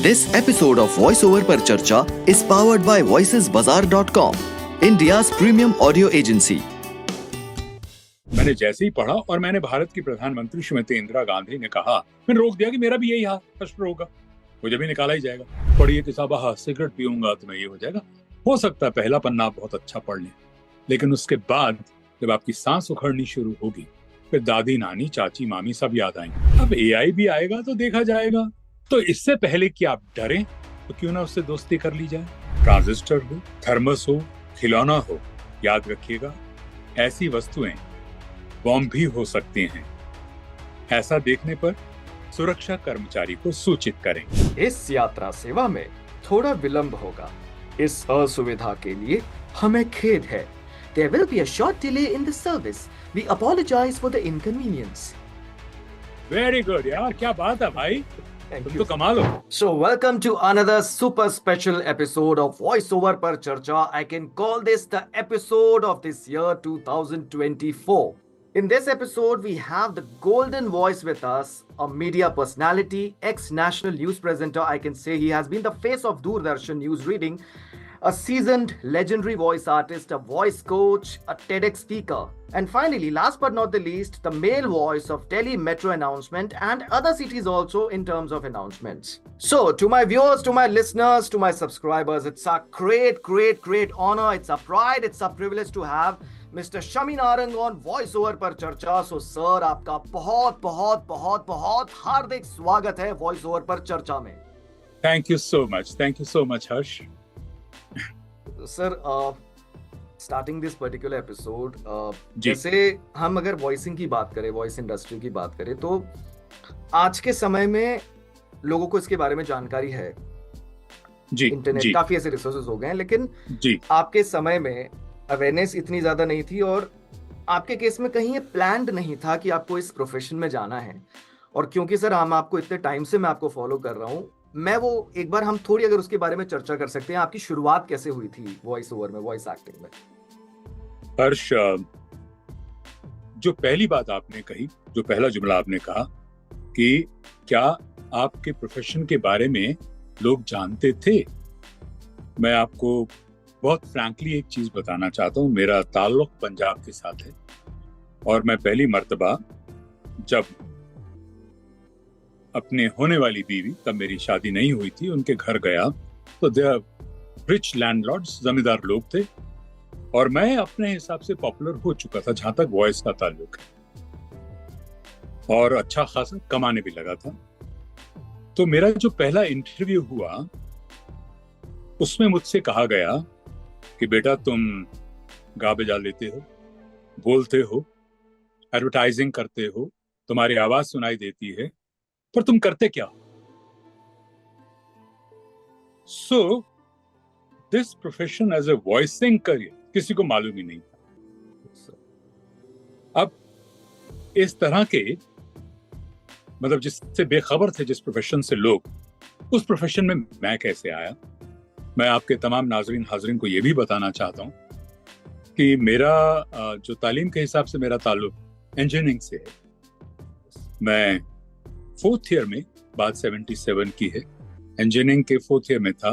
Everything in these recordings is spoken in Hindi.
This episode of VoiceOver पर चर्चा is powered by voicesbazaar.com, India's premium audio agency. मैंने जैसे ही पढ़ा और मैंने भारत की प्रधानमंत्री श्रीमती इंदिरा गांधी ने कहा, मैंने रोक दिया कि मेरा भी यही हाल कष्ट होगा, मुझे भी निकाला ही जाएगा। पढ़िए कि साहब हाँ सिगरेट पीऊंगा तो मैं ये हो जाएगा। हो सकता है पहला पन्ना आप बहुत अच्छा पढ़ लें, लेकिन उसके बाद जब आपकी सांस उखड़नी शुरू होगी फिर दादी नानी चाची मामी सब याद आएंगे। अब एआई भी आएगा तो देखा जाएगा। तो इससे पहले कि आप डरें तो क्यों ना उससे दोस्ती कर ली जाए। ट्रांजिस्टर हो, थर्मस हो, खिलौना हो, याद रखिएगा ऐसी वस्तुएं बॉम्ब भी हो सकती हैं। ऐसा देखने पर सुरक्षा कर्मचारी को सूचित करें। इस यात्रा सेवा में थोड़ा विलंब होगा। इस असुविधा के लिए हमें खेद है। There will be a short delay in the service. We apologize for the inconvenience. Very good यार, क्या बात है भाई, Thank तुम you. तो कमाल हो। So welcome to another super special episode of VoiceOver पर चर्चा. I can call this the episode of this year 2024. In this episode, we have the golden voice with us, a media personality, ex-national news presenter. I can say he has been the face of Doordarshan news reading, a seasoned legendary voice artist, a voice coach, a TEDx speaker. And finally, last but not the least, the male voice of Delhi Metro announcement and other cities also in terms of announcements. So, to my viewers, to my listeners, to my subscribers, it's a great honor, it's a pride, it's a privilege to have Mr. Shami Narang on VoiceOver पर चर्चा. So, sir, आपका बहुत हार्दिक स्वागत है VoiceOver पर चर्चा में. Thank you so much Harsh. Sir, starting this particular episode, जैसे हम अगर वॉइसिंग की बात करें, वॉइस इंडस्ट्री की बात करें, तो आज के समय में लोगों को इसके बारे में जानकारी है जी, इंटरनेट जी, काफी ऐसे रिसोर्सेज हो गए हैं, लेकिन जी, आपके समय में अवेयरनेस इतनी ज्यादा नहीं थी और आपके केस में कहीं ये प्लान्ड नहीं था कि आपको इस प्रोफेशन में जाना है. और क्योंकि सर हम आपको इतने टाइम से मैं आपको फॉलो कर रहा हूँ, मैं वो एक बार हम थोड़ी अगर उसके बारे में चर्चा कर सकते हैं. आपकी शुरुआत कैसे हुई थी वॉइस ओवर में, वॉइस एक्टिंग में? हर्ष, जो पहली बात आपने कही, जो पहला जुमला आपने कहा कि क्या आपके प्रोफेशन के बारे में लोग जानते थे, मैं आपको बहुत फ्रैंकली एक चीज बताना चाहता हूँ. मेरा ताल्लुक पंजाब के साथ है और मैं पहली मर्तबा जब अपने होने वाली बीवी, तब मेरी शादी नहीं हुई थी, उनके घर गया तो दे रिच लैंडलॉर्ड्स, जमींदार लोग थे और मैं अपने हिसाब से पॉपुलर हो चुका था जहां तक वॉइस का ताल्लुक है और अच्छा खासा कमाने भी लगा था. तो मेरा जो पहला इंटरव्यू हुआ उसमें मुझसे कहा गया कि बेटा तुम गा बजा लेते हो, बोलते हो, एडवर्टाइजिंग करते हो, तुम्हारी आवाज सुनाई देती है, पर तुम करते क्या हो? So this profession as a voicing career किसी को मालूम ही नहीं था. अब इस तरह के मतलब जिससे बेखबर थे जिस प्रोफेशन से लोग, उस प्रोफेशन में मैं कैसे आया? मैं आपके तमाम नाजरीन हाजरीन को यह भी बताना चाहता हूं कि मेरा जो तालीम के हिसाब से मेरा ताल्लुक इंजीनियरिंग से है. मैं 4th ईयर में, बात 77 की है, इंजीनियरिंग के 4th ईयर में था.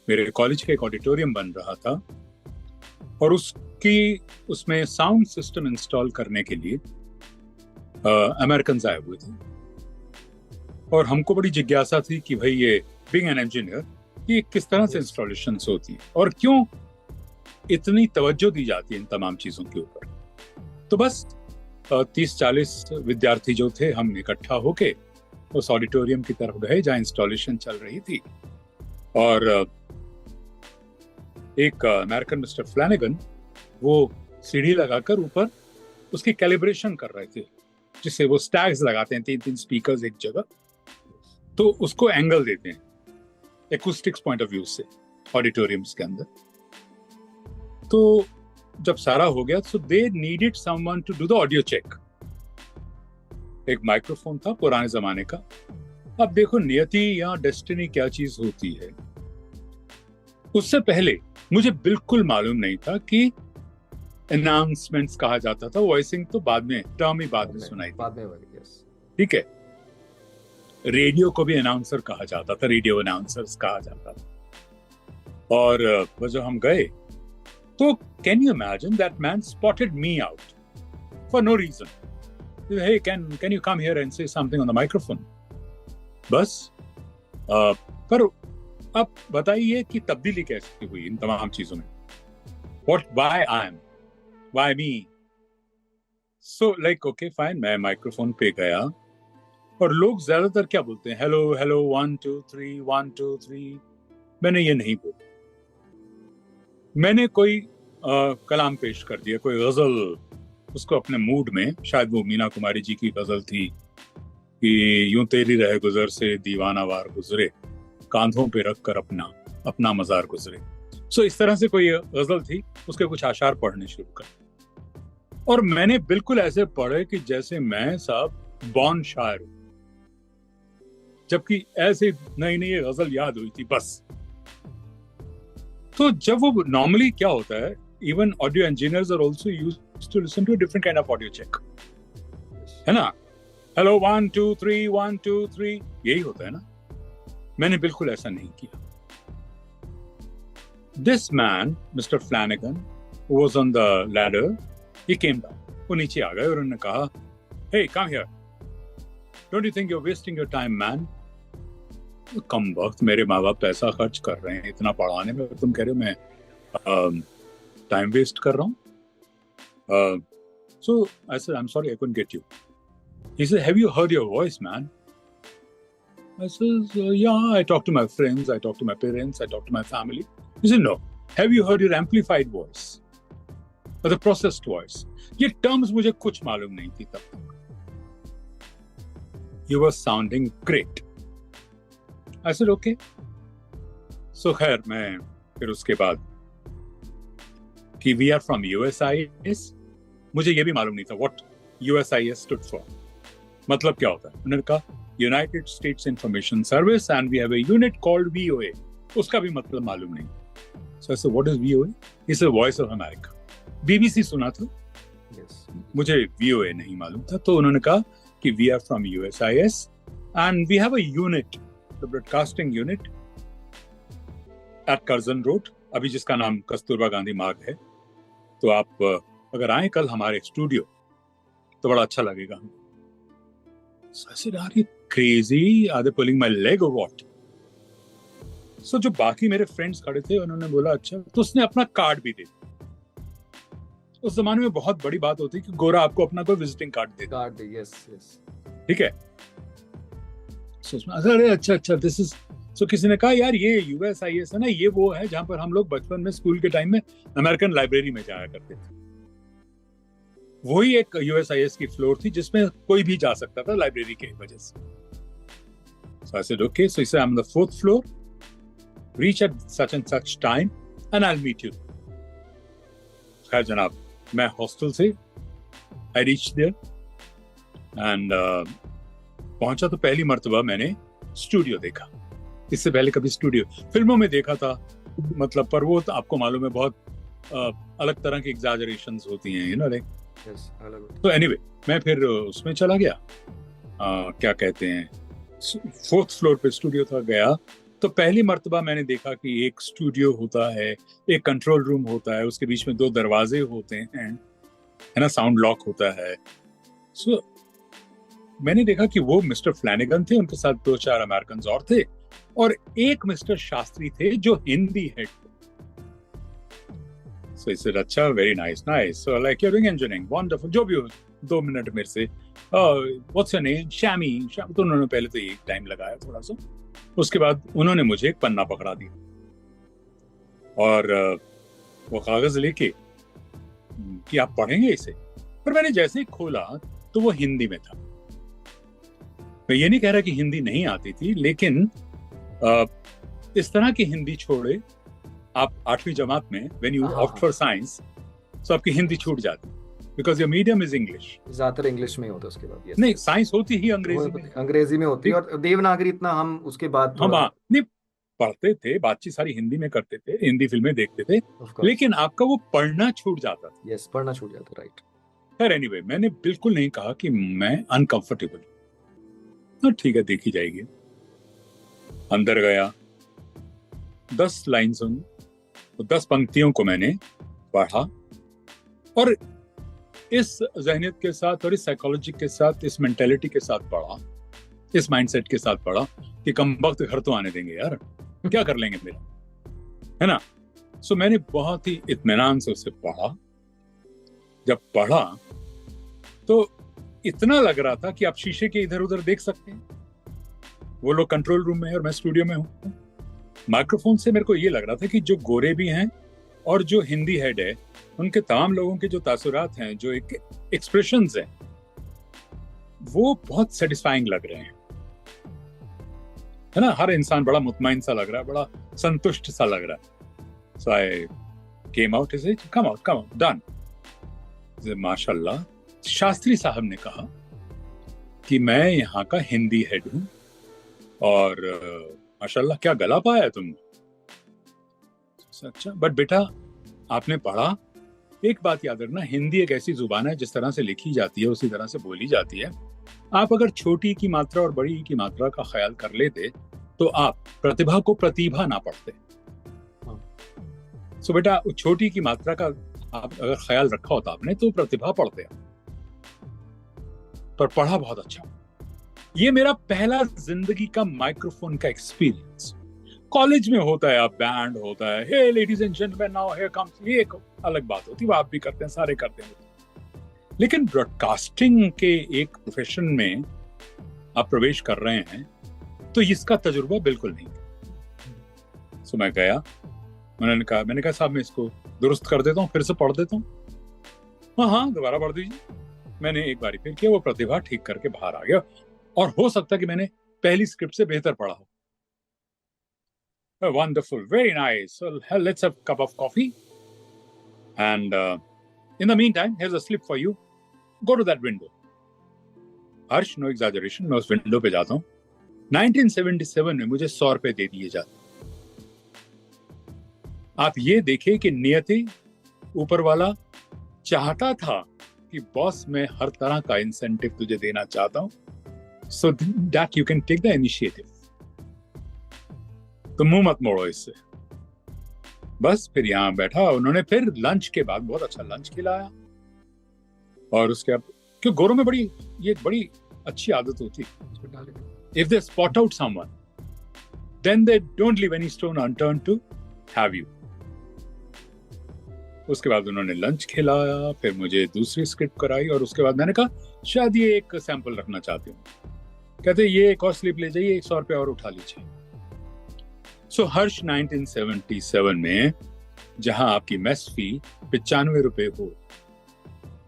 मेरे कॉलेज का एक ऑडिटोरियम बन रहा था और उसमें साउंड सिस्टम इंस्टॉल करने के लिए अमेरिकन आए हुए थे और हमको बड़ी जिज्ञासा थी कि भाई ये बीइंग एन इंजीनियर ये किस तरह से इंस्टॉलेशन होती है और क्यों इतनी तवज्जो दी जाती है इन तमाम चीजों के ऊपर. तो बस 30-40 विद्यार्थी जो थे, हम इकट्ठा होके उस ऑडिटोरियम की तरफ गए जहां इंस्टॉलेशन चल रही थी और एक अमेरिकन मिस्टर फ्लैनेगन वो सीढ़ी लगाकर ऊपर उसकी कैलिब्रेशन कर रहे थे, जिससे वो स्टैग्स लगाते हैं, 3-3 स्पीकर्स एक जगह, तो उसको एंगल देते हैं एक्यूस्टिक्स पॉइंट ऑफ व्यू से ऑडिटोरियम्स के अंदर. तो जब सारा हो गया तो they needed someone to do the audio check. एक माइक्रोफोन था पुराने जमाने का. अब देखो नियति या डेस्टिनी क्या चीज होती है. उससे पहले मुझे बिल्कुल मालूम नहीं था कि अनाउंसमेंट्स कहा जाता था, वॉइसिंग तो बाद में, टर्म ही बाद में सुनाई थी. बाद में वाली, yes. ठीक है. रेडियो को भी अनाउंसर कहा जाता था, रेडियो अनाउंसर्स कहा जाता था। और वो जो हम गए तो can you imagine that man spotted me out for no reason, hey can you come here and say something on the microphone. बस पर अब बताइए कि तब्दीली कैसे हुई इन तमाम चीजों में। Why I am, why me. So like okay fine, मैं माइक्रोफोन पे गया और लोग ज्यादातर क्या बोलते हैं, हेलो हेलो 1 2 3 1 2 3। मैंने ये नहीं बोला, मैंने कोई कलाम पेश कर दिया, कोई गजल, उसको अपने मूड में, शायद वो मीना कुमारी जी की गजल थी कि यूं तेरी रह गुजर से दीवाना वार गुजरे, कांधों पे रख कर अपना अपना मजार गुजरे। सो इस तरह से कोई गजल थी, उसके कुछ आशार पढ़ने शुरू कर और मैंने बिल्कुल ऐसे पढ़े कि जैसे मैं साहब बॉर्न शायर हूं, जबकि ऐसे नई नई गजल याद हुई थी बस। तो जब वो नॉर्मली क्या होता है, even audio engineers are also used to listen to different kind of audio check, है ना, हेलो 1 2 3 1 2 3, यही होता है ना। मैंने बिल्कुल ऐसा नहीं किया। This man mister Flanagan was on the ladder, he came down, वो नीचे आ गए और उन्होंने कहा, hey come here, don't you think you are wasting your time man. कम वक्त, मेरे माँ बाप पैसा खर्च कर रहे हैं इतना पढ़ाने में, तुम कह रहे हो मैं टाइम वेस्ट कर रहा हूँ। So I said, I am sorry, I couldn't get you. He said, have you heard your voice, man? I said, yeah, I talk to my friends, I talk to my parents, I talk to my family. He said, no. Have you heard your amplified voice? Or the processed voice? ये terms मुझे कुछ मालूम नहीं थी तब तक। You were sounding great. I said, okay. So खैर मैं फिर उसके बाद कि we are from USIS, मुझे ये भी मालूम नहीं था what USIS stood for. मतलब क्या होता है? उन्होंने कहा United States information service and we have a unit called VOA। उसका भी मतलब मालूम नहीं। So I said, what is VOA? He said, voice of America. BBC सुना था, मुझे VOA नहीं मालूम था। तो उन्होंने कहा कि we are from USIS and we have a unit, the broadcasting unit at Curzon road, अभी जिसका नाम कस्तूरबा गांधी मार्ग है। तो आप अगर आए कल हमारे स्टूडियो तो बड़ा अच्छा लगेगा। So I said, are you crazy? Are they pulling my leg or what? So जो बाकी मेरे फ्रेंड्स खड़े थे उन्होंने बोला अच्छा, तो उसने अपना कार्ड भी दे दिया। उस जमाने में बहुत बड़ी बात होती कि गोरा आपको अपना कोई विजिटिंग कार्ड दे। यस यस, ठीक है। So उसमें अरे अच्छा अच्छा, दिस इज, सो किसी ने कहा यार ये USIS है ना, ये वो है जहां पर हम लोग बचपन में स्कूल के टाइम में अमेरिकन लाइब्रेरी में जाया करते थे। वही एक USIS की फ्लोर थी जिसमें कोई भी जा सकता था लाइब्रेरी के वजह से। So I said, okay, so he said, I'm on the 4th floor, reach at such and such time and I'll meet you. खैर जनाब, मैं हॉस्टल से I reached there and पहुंचा तो पहली मर्तबा मैंने स्टूडियो देखा। इससे पहले कभी स्टूडियो फिल्मों में देखा था, मतलब, पर वो तो आपको मालूम है बहुत अलग तरह की एग्जैजरेशंस होती हैं, यू नो लाइक। तो एनीवे मैं फिर उसमें चला गया, क्या कहते हैं, 4th फ्लोर पे स्टूडियो था। गया तो पहली मर्तबा मैंने देखा कि एक स्टूडियो होता है, एक कंट्रोल रूम होता है, उसके बीच में 2 दरवाजे होते हैं, है ना, साउंड लॉक होता है। सो मैंने देखा कि वो मिस्टर फ्लैनेगन थे, उनके साथ 2-4 अमेरिकन और थे और एक मिस्टर शास्त्री थे जो Hindi head. So he said, अच्छा, very nice, nice. So like you're doing engineering, wonderful. जो भी हो, 2 मिनट मेरे से, what's your name? Shami. तो उन्होंने पहले तो ये टाइम लगाया थोड़ा सा, उसके बाद उन्होंने मुझे एक पन्ना पकड़ा दिया और वो कागज लेके कि आप पढ़ेंगे इसे। पर मैंने जैसे ही खोला तो वो हिंदी में था। मैं ये नहीं कह रहा कि हिंदी नहीं आती थी, लेकिन इस तरह की हिंदी छोड़े आप 8वीं जमात में when you opt for science, तो आपकी हिंदी छूट जाती because your medium is English। ज्यादातर इंग्लिश में होता है उसके बाद। नहीं, साइंस होती ही अंग्रेजी में होती है और देवनागरी इतना हम उसके बाद हम नहीं पढ़ते थे, बातचीत सारी हिंदी में करते थे, हिंदी फिल्में देखते थे, लेकिन आपका वो पढ़ना छूट जाता था। यस, पढ़ना छूट जाता, राइट। खैर एनीवे मैंने बिल्कुल नहीं कहा कि मैं अनकंफर्टेबल, हाँ ठीक है, देखी जाएगी। अंदर गया, 10 लाइन सुनी, तो 10 पंक्तियों को मैंने पढ़ा, और इस ज़हनियत के साथ और इस साइकोलॉजी के साथ, इस मेंटेलिटी के साथ पढ़ा, इस माइंडसेट के साथ पढ़ा कि कम वक्त घर तो आने देंगे यार, क्या कर लेंगे मेरा, है ना। सो मैंने बहुत ही इत्मीनान से उसे पढ़ा। जब पढ़ा तो इतना लग रहा था कि आप शीशे के इधर उधर देख सकते हैं। वो लोग कंट्रोल रूम में है और मैं स्टूडियो में हूँ। माइक्रोफोन से मेरे को ये लग रहा था कि जो गोरे भी हैं और जो हिंदी हेड है, उनके तमाम लोगों के जो तासुरात हैं, जो एक एक्सप्रेशंस हैं, वो बहुत सेटिस्फाइंग लग रहे हैं, है ना। हर इंसान बड़ा मुतमईन सा लग रहा है, बड़ा संतुष्ट सा लग रहा है। So I came out, is it, come out done. माशाल्लाह, शास्त्री साहब ने कहा कि मैं यहाँ का हिंदी हेड हूँ, और माशाल्लाह क्या गला पाया तुमने। अच्छा, बट बेटा आपने पढ़ा, एक बात याद रखना, हिंदी एक ऐसी जुबान है जिस तरह से लिखी जाती है उसी तरह से बोली जाती है। आप अगर छोटी की मात्रा और बड़ी की मात्रा का ख्याल कर लेते तो आप प्रतिभा को प्रतिभा ना पढ़ते। सो बेटा, छोटी की मात्रा का आप अगर ख्याल रखा होता आपने तो प्रतिभा पढ़ते आप, पर पढ़ा बहुत अच्छा। ये मेरा पहला जिंदगी का माइक्रोफोन का एक्सपीरियंस। कॉलेज में होता है, आप बैंड होता है, hey ladies and gentleman now here comes, ये एक अलग बात होती है, वो आप भी करते हैं, सारे करते हैं। लेकिन ब्रॉडकास्टिंग के एक प्रोफेशन में आप प्रवेश कर रहे हैं तो इसका तजुर्बा बिल्कुल नहीं। सो मैं गया, मैंने कहा साहब मैं इसको दुरुस्त कर देता हूँ, फिर से पढ़ देता हूँ। हाँ दोबारा पढ़ दीजिए। मैंने एक बारी फिर किया, वो प्रतिभा ठीक करके बाहर आ गया, और हो सकता है कि मैंने पहली स्क्रिप्ट से बेहतर पढ़ा हो। Wonderful, very nice. So let's have a cup of coffee. And in the meantime, here's a slip for you. Go to that window. Harsh, no exaggeration, मैं उस विंडो पे जाता हूँ। 1977 में मुझे 100 रुपए दे दिए जाते। आप ये देखें कि नियति, ऊपर वाला चाहता था कि बॉस, मैं हर तरह का इंसेंटिव तुझे देना चाहता हूँ, so that you can take the initiative. तो मुंह मत मोड़ो इससे। बस फिर यहाँ बैठा, उन्होंने फिर लंच के बाद बहुत अच्छा लंच खिलाया, और उसके बाद क्यों गोरों में ये बड़ी अच्छी आदत होती है, if they spot out someone then they don't leave any stone unturned to have you. उसके बाद उन्होंने लंच खिलाया, फिर मुझे दूसरी स्क्रिप्ट कराई, और उसके बाद मैंने कहा शायद ये एक सैंपल रखना चाहती हूँ। कहते ये एक और स्लिप ले जाइए, 100 रुपये और उठा लीजिए। सो हर्ष 1977 में जहां आपकी मेस फी 95 रुपए हो,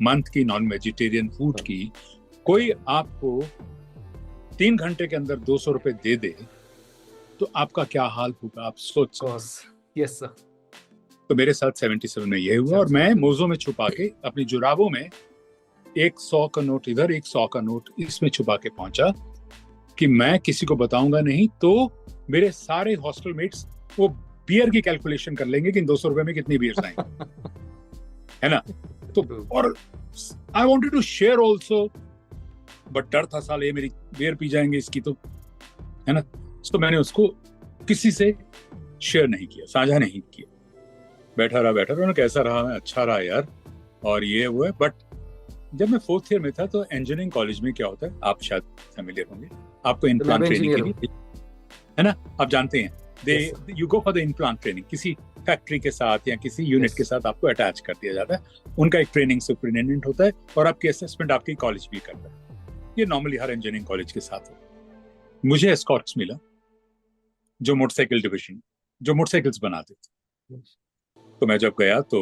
मंथ की नॉन वेजिटेरियन फूड की, कोई आपको 3 घंटे के अंदर 200 रुपए दे दे तो आपका क्या हाल होगा, आप सोच। Yes sir. तो मेरे साथ 77 में ये हुआ, और मैं मोज़ों में छुपा के अपनी जुराबों में 100 का नोट इधर, 100 का नोट इसमें छुपा के पहुंचा कि मैं किसी को बताऊंगा नहीं, तो मेरे सारे हॉस्टल मेट्स वो बियर की कैलकुलेशन कर लेंगे कि इन 200 रुपए में कितनी बियर्स आएंगी, है ना। तो और I wanted to share also, but डर था साले मेरी बियर पी जाएंगे इसकी, तो है ना। तो मैंने उसको किसी से शेयर नहीं किया, साझा नहीं किया। बैठा रहा, कैसा रहा, अच्छा रहा यार, और ये वो है। बट जब मैं 4th ईयर में था तो इंजीनियरिंग कॉलेज में क्या होता है, आप शायद फेमिलियर होंगे, आपको इम्प्लांट ट्रेनिंग के लिए, है ना, आप जानते हैं, you go for the implant training. किसी फैक्ट्री के साथ या किसी यूनिट के साथ आपको अटैच कर दिया जाता है, उनका एक ट्रेनिंग सुपरिटेंडेंट होता है, और आपकी असेसमेंट आपकी कॉलेज भी करता है। ये नॉर्मली हर इंजीनियरिंग कॉलेज के साथ है। मुझे एस्कॉर्ट्स मिला, जो मोटरसाइकिल डिवीजन, जो मोटरसाइकिल्स बनाते थे। तो मैं जब गया तो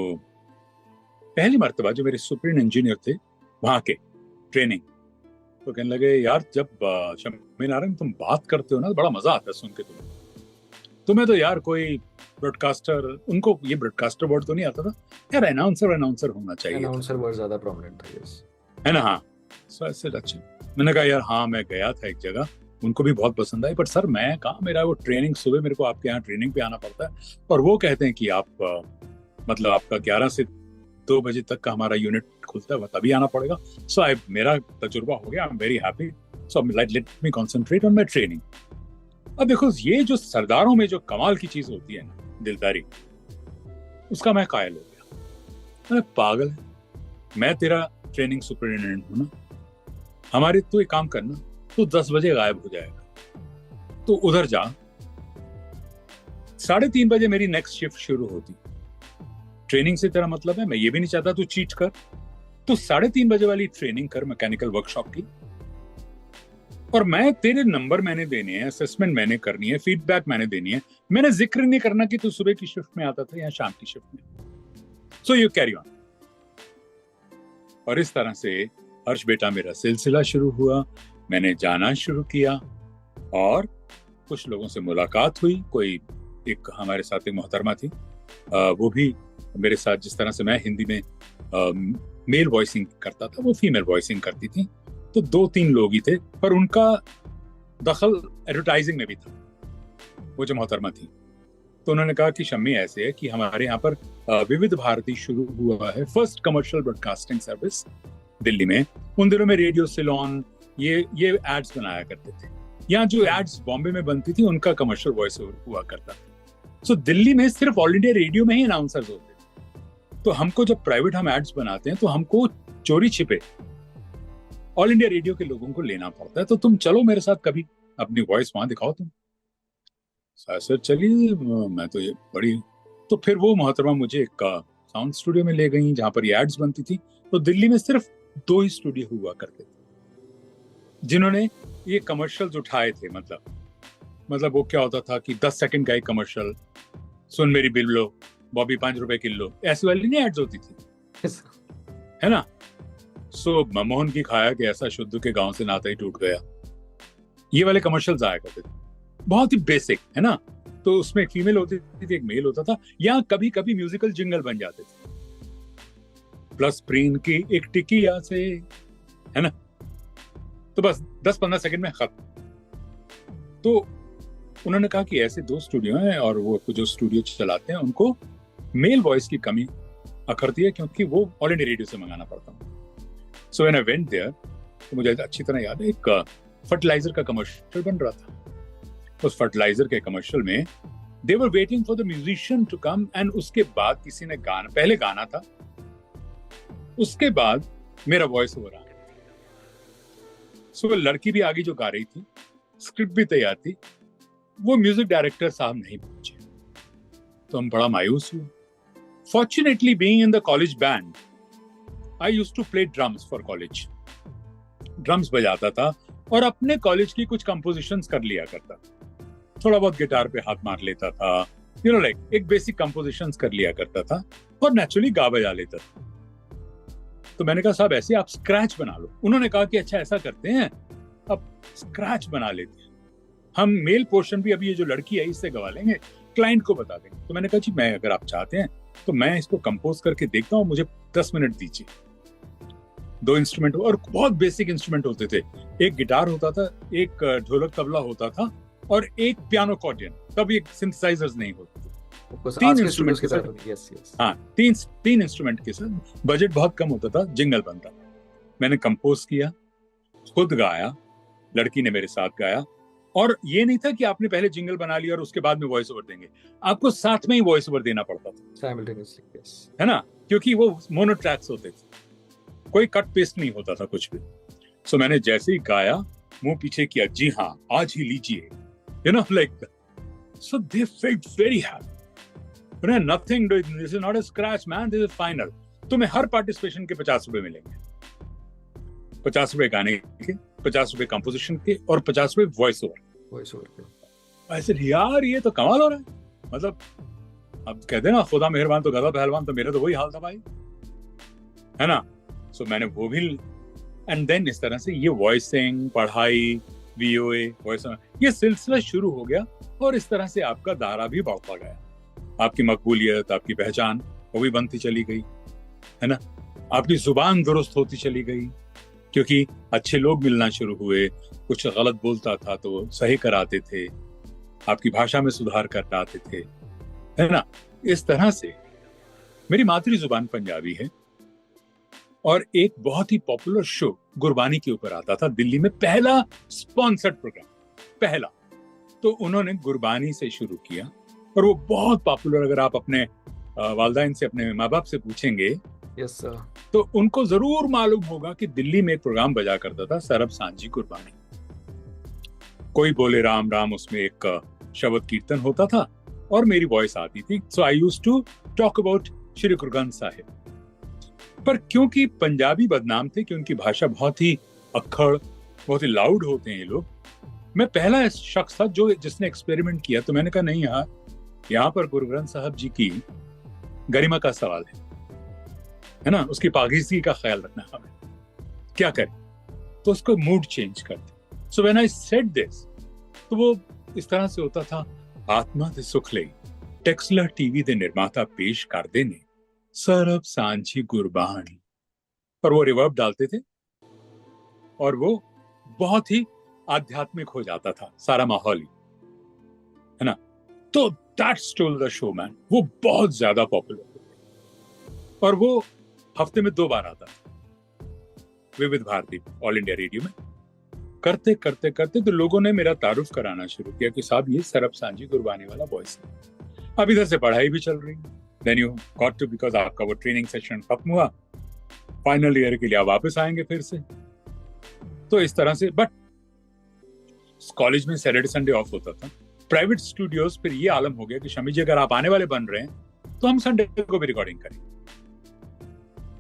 पहली मर्तबा जो मेरे सुपरिटेंडेंट इंजीनियर थे वहां के ट्रेनिंग, तो कहने लगे यार जब शम्मी नारंग तुम बात करते हो ना, बड़ा मजा आता है सुन के तुम्हें तो यार कोई ब्रॉडकास्टर, उनको ये ब्रॉडकास्टर वर्ड तो नहीं आता था यार, अनाउंसर होना चाहिए, अनाउंसर वर्ड ज्यादा प्रोमिनेंट था, यस, है ना। हाँ, सो ऐसे अच्छा मैंने कहा यार हाँ, मैं गया था एक जगह, उनको भी बहुत पसंद आई, बट सर मैं कहा, मेरा वो ट्रेनिंग सुबह मेरे को आपके यहाँ ट्रेनिंग पे आना पड़ता है, और वो कहते हैं कि आप मतलब आपका 11 से 2 बजे तक का हमारा यूनिट खुलता है, तभी आना पड़ेगा। सो मेरा तजुर्बा हो गया, I am very happy. So let me concentrate on my training. अब देखो, ये जो सरदारों में जो कमाल की चीज होती है ना, दिलदारी, उसका मैं कायल हो गया। मैंने पागल है, मैं तेरा ट्रेनिंग सुपरिटेंडेंट हूं ना, हमारे तो एक काम करना, तो 10 बजे गायब हो जाएगा, तो उधर जा। 3:30 बजे मेरी नेक्स्ट शिफ्ट शुरू होती। ट्रेनिंग से तेरा मतलब है, मैं ये भी नहीं चाहता तू चीट कर, तो 3:30 बजे वाली ट्रेनिंग कर मैकेनिकल वर्कशॉप की, और मैं तेरे नंबर मैंने देने हैं, असेसमेंट मैंने करनी है, फीडबैक मैंने देनी है। मैंने जिक्र नहीं करना कि तू सुबह की शिफ्ट में आता था या शाम की शिफ्ट में। So you carry on. और इस तरह से हर्ष बेटा मेरा सिलसिला शुरू हुआ। मैंने जाना शुरू किया और कुछ लोगों से मुलाकात हुई। कोई एक हमारे साथ एक मोहतरमा थी, वो भी मेरे साथ, जिस तरह से मैं हिंदी में मेल वॉइसिंग करता था, वो फीमेल वॉइसिंग करती थी। तो 2-3 लोग ही थे, पर उनका दखल एडवर्टाइजिंग में भी था, वो जो मोहतरमा थी। तो उन्होंने कहा कि शम्मी ऐसे है कि हमारे यहाँ पर विविध भारती शुरू हुआ है, first commercial broadcasting service Delhi में। उन दिनों में रेडियो सिलोन ये एड्स बनाया करते थे। यहाँ जो एड्स बॉम्बे में बनती थी, उनका कमर्शियल वॉइस हुआ करता था। सो दिल्ली में सिर्फ ऑल इंडिया रेडियो में ही अनाउंसर्स होते थे। तो हमको जब प्राइवेट हम एड्स बनाते हैं, तो हमको चोरी छिपे ऑल इंडिया रेडियो के लोगों को लेना पड़ता है। तो तुम चलो मेरे साथ कभी, अपनी वॉइस वहां दिखाओ तुम। सर चलिए, मैं तो ये बड़ी। तो फिर वो मोहतरमा मुझे एक साउंड स्टूडियो में ले गई, जहां पर ये एड्स बनती थी। तो दिल्ली में सिर्फ 2 ही स्टूडियो हुआ करते थे जिन्होंने ये कमर्शियल्स उठाए थे। मतलब वो क्या होता था कि 10 सेकंड का एक कमर्शियल, सुन मेरी बिल्लो, बॉबी 5 रुपए किलो, ऐसी वाली नहीं एड्स होती थी, है ना। सो मनमोहन की खाया कि ऐसा शुद्ध के गांव से नाता ही टूट गया, ये वाले कमर्शियल्स आया करते थे, बहुत ही बेसिक, है ना। तो उसमें एक फीमेल होती थी, एक मेल होता था। यहाँ कभी कभी म्यूजिकल जिंगल बन जाते थे, प्लस प्रीन की एक टिकिया से, है ना। तो बस 10-15 सेकंड में खत्म। तो उन्होंने कहा कि ऐसे 2 स्टूडियो हैं, और वो जो स्टूडियो चलाते हैं उनको मेल वॉइस की कमी अखरती है, क्योंकि वो ऑल इंडिया रेडियो से मंगाना पड़ता है। So when I went there, तो मुझे अच्छी तरह याद है, एक फर्टिलाइजर का कमर्शियल बन रहा था। उस फर्टिलाइजर के कमर्शियल में they were waiting for the musician to come, and उसके बाद किसी ने पहले गाना था, उसके बाद मेरा वॉइस ओवर आ गया। सो वो लड़की भी आगे जो गा रही थी, स्क्रिप्ट भी तैयार थी, वो म्यूजिक डायरेक्टर साहब नहीं पहुंचे। तो हम बड़ा मायूस हुए। Fortunately being in the college band, I used to play drums for college. Drums बजाता था और अपने कॉलेज की कुछ कंपोजिशंस कर लिया करता, थोड़ा बहुत गिटार पे हाथ मार लेता था, यू नो लाइक एक बेसिक कंपोजिशंस कर लिया करता था, और नेचुरली गा बजा लेता था। तो मैंने कहा साहब ऐसे आप स्क्रैच बना लो। उन्होंने कहा कि अच्छा ऐसा करते हैं, अब स्क्रैच बना लेते हैं, हम मेल पोर्शन भी अभी ये जो लड़की है इससे गवा लेंगे, क्लाइंट को बता देंगे। तो मैंने कहा जी मैं, अगर आप चाहते हैं तो मैं इसको कंपोज करके देखता हूँ, मुझे 10 मिनट दीजिए। 2 इंस्ट्रूमेंट, और बहुत बेसिक इंस्ट्रूमेंट होते थे, एक गिटार होता था, एक ढोलक तबला होता था, और एक पियानो कॉर्डियन। तब ये सिंथेसाइजर्स नहीं होते थे। 3 इंस्ट्रूमेंट के साथ, हाँ 3 इंस्ट्रूमेंट के साथ, बजट बहुत कम होता था, जिंगल बनता। मैंने कंपोज किया, खुद गाया, लड़की ने मेरे साथ गाया। और ये नहीं था कि आपने पहले जिंगल बना लिया और उसके बाद में वॉइस ओवर देंगे, आपको साथ में ही वॉइस ओवर देना पड़ता था साइमल्टेनियसली, यस, है ना, क्योंकि वो मोनो ट्रैक्स होते थे, कोई कट पेस्ट नहीं होता था कुछ भी। सो मैंने जैसे ही गाया, मुंह पीछे किया, जी हाँ आज ही लीजिए, you know like. So they felt very happy. Nothing, this is not a scratch man, this is final. तुम्हें हर पार्टिसिपेशन के 50 रुपए मिलेंगे, 50 रुपए गाने के, 50 रुपए कंपोजिशन के, और 50 रुपए वॉइस ओवर के। ऐसे यार ये तो कमाल हो रहा है। मतलब अब कहते हैं ना, खुदा मेहरबान तो गधा पहलवान, तो मेरा तो वही हाल था भाई, है ना। सो मैंने वो भी, एंड देन इस तरह से ये वॉइसिंग, पढ़ाई, वीओए, वॉइस, ये सिलसिला शुरू हो गया। और इस तरह से आपका दायरा भी बढ़ता गया, आपकी मकबूलियत, आपकी पहचान वो भी बनती चली गई, है ना। आपकी जुबान दुरुस्त होती चली गई, क्योंकि अच्छे लोग मिलना शुरू हुए। कुछ गलत बोलता था तो सही कराते थे, आपकी भाषा में सुधार कराते थे, है ना। इस तरह से मेरी मातृ जुबान पंजाबी है, और एक बहुत ही पॉपुलर शो गुरबानी के ऊपर आता था दिल्ली में, पहला स्पॉन्सर्ड प्रोग्राम, पहला। तो उन्होंने गुरबानी से शुरू किया और वो बहुत पॉपुलर। अगर आप अपने वालदैन से, अपने माँ बाप से पूछेंगे, यस सर, तो उनको जरूर मालूम होगा कि दिल्ली में एक प्रोग्राम बजा करता था, सरब सांझी गुरबानी। कोई बोले राम राम, उसमें एक शब्द कीर्तन होता था और मेरी वॉइस आती थी। So I used to talk about Shri Guru Granth Sahib. पर क्योंकि पंजाबी बदनाम थे कि उनकी भाषा बहुत ही अक्खड़, बहुत ही लाउड होते हैं ये लोग, मैं पहला शख्स था जिसने एक्सपेरिमेंट किया। तो मैंने कहा नहीं यार, यहाँ पर गुरु ग्रंथ साहब जी की गरिमा का सवाल है ना, उसकी पाकीज़गी का ख्याल रखना हमें, क्या करें। तो उसको मूड चेंज कर दे। So when I said this, तो वो इस तरह से होता था, आत्मा दे सुख ले टेक्सला टीवी दे निर्माता पेश कर देने सरब सांझी गुरबानी, पर वो रिवर्ब डालते थे और वो बहुत ही आध्यात्मिक हो जाता था सारा माहौल ही, है ना। तो that stole the show man. वो बहुत ज्यादा पॉपुलर और वो हफ्ते में 2 बार आता था विविध भारती ऑल इंडिया रेडियो में। करते करते करते तो लोगों ने मेरा तारुफ कराना शुरू किया कि साहब ये सरब सांझी गुरबानी वाला वॉइस है। अब इधर से पढ़ाई भी चल रही है। Then you got to, because आपका वो ट्रेनिंग सेशन खत्म हुआ, फाइनल ईयर के लिए आप वापस आएंगे फिर से। तो इस तरह से, बट कॉलेज में सैटरडे संडे ऑफ होता था। प्राइवेट स्टूडियोज फिर ये आलम हो गया कि शमी जी अगर आप आने वाले बन रहे हैं तो हम संडे को भी रिकॉर्डिंग करेंगे।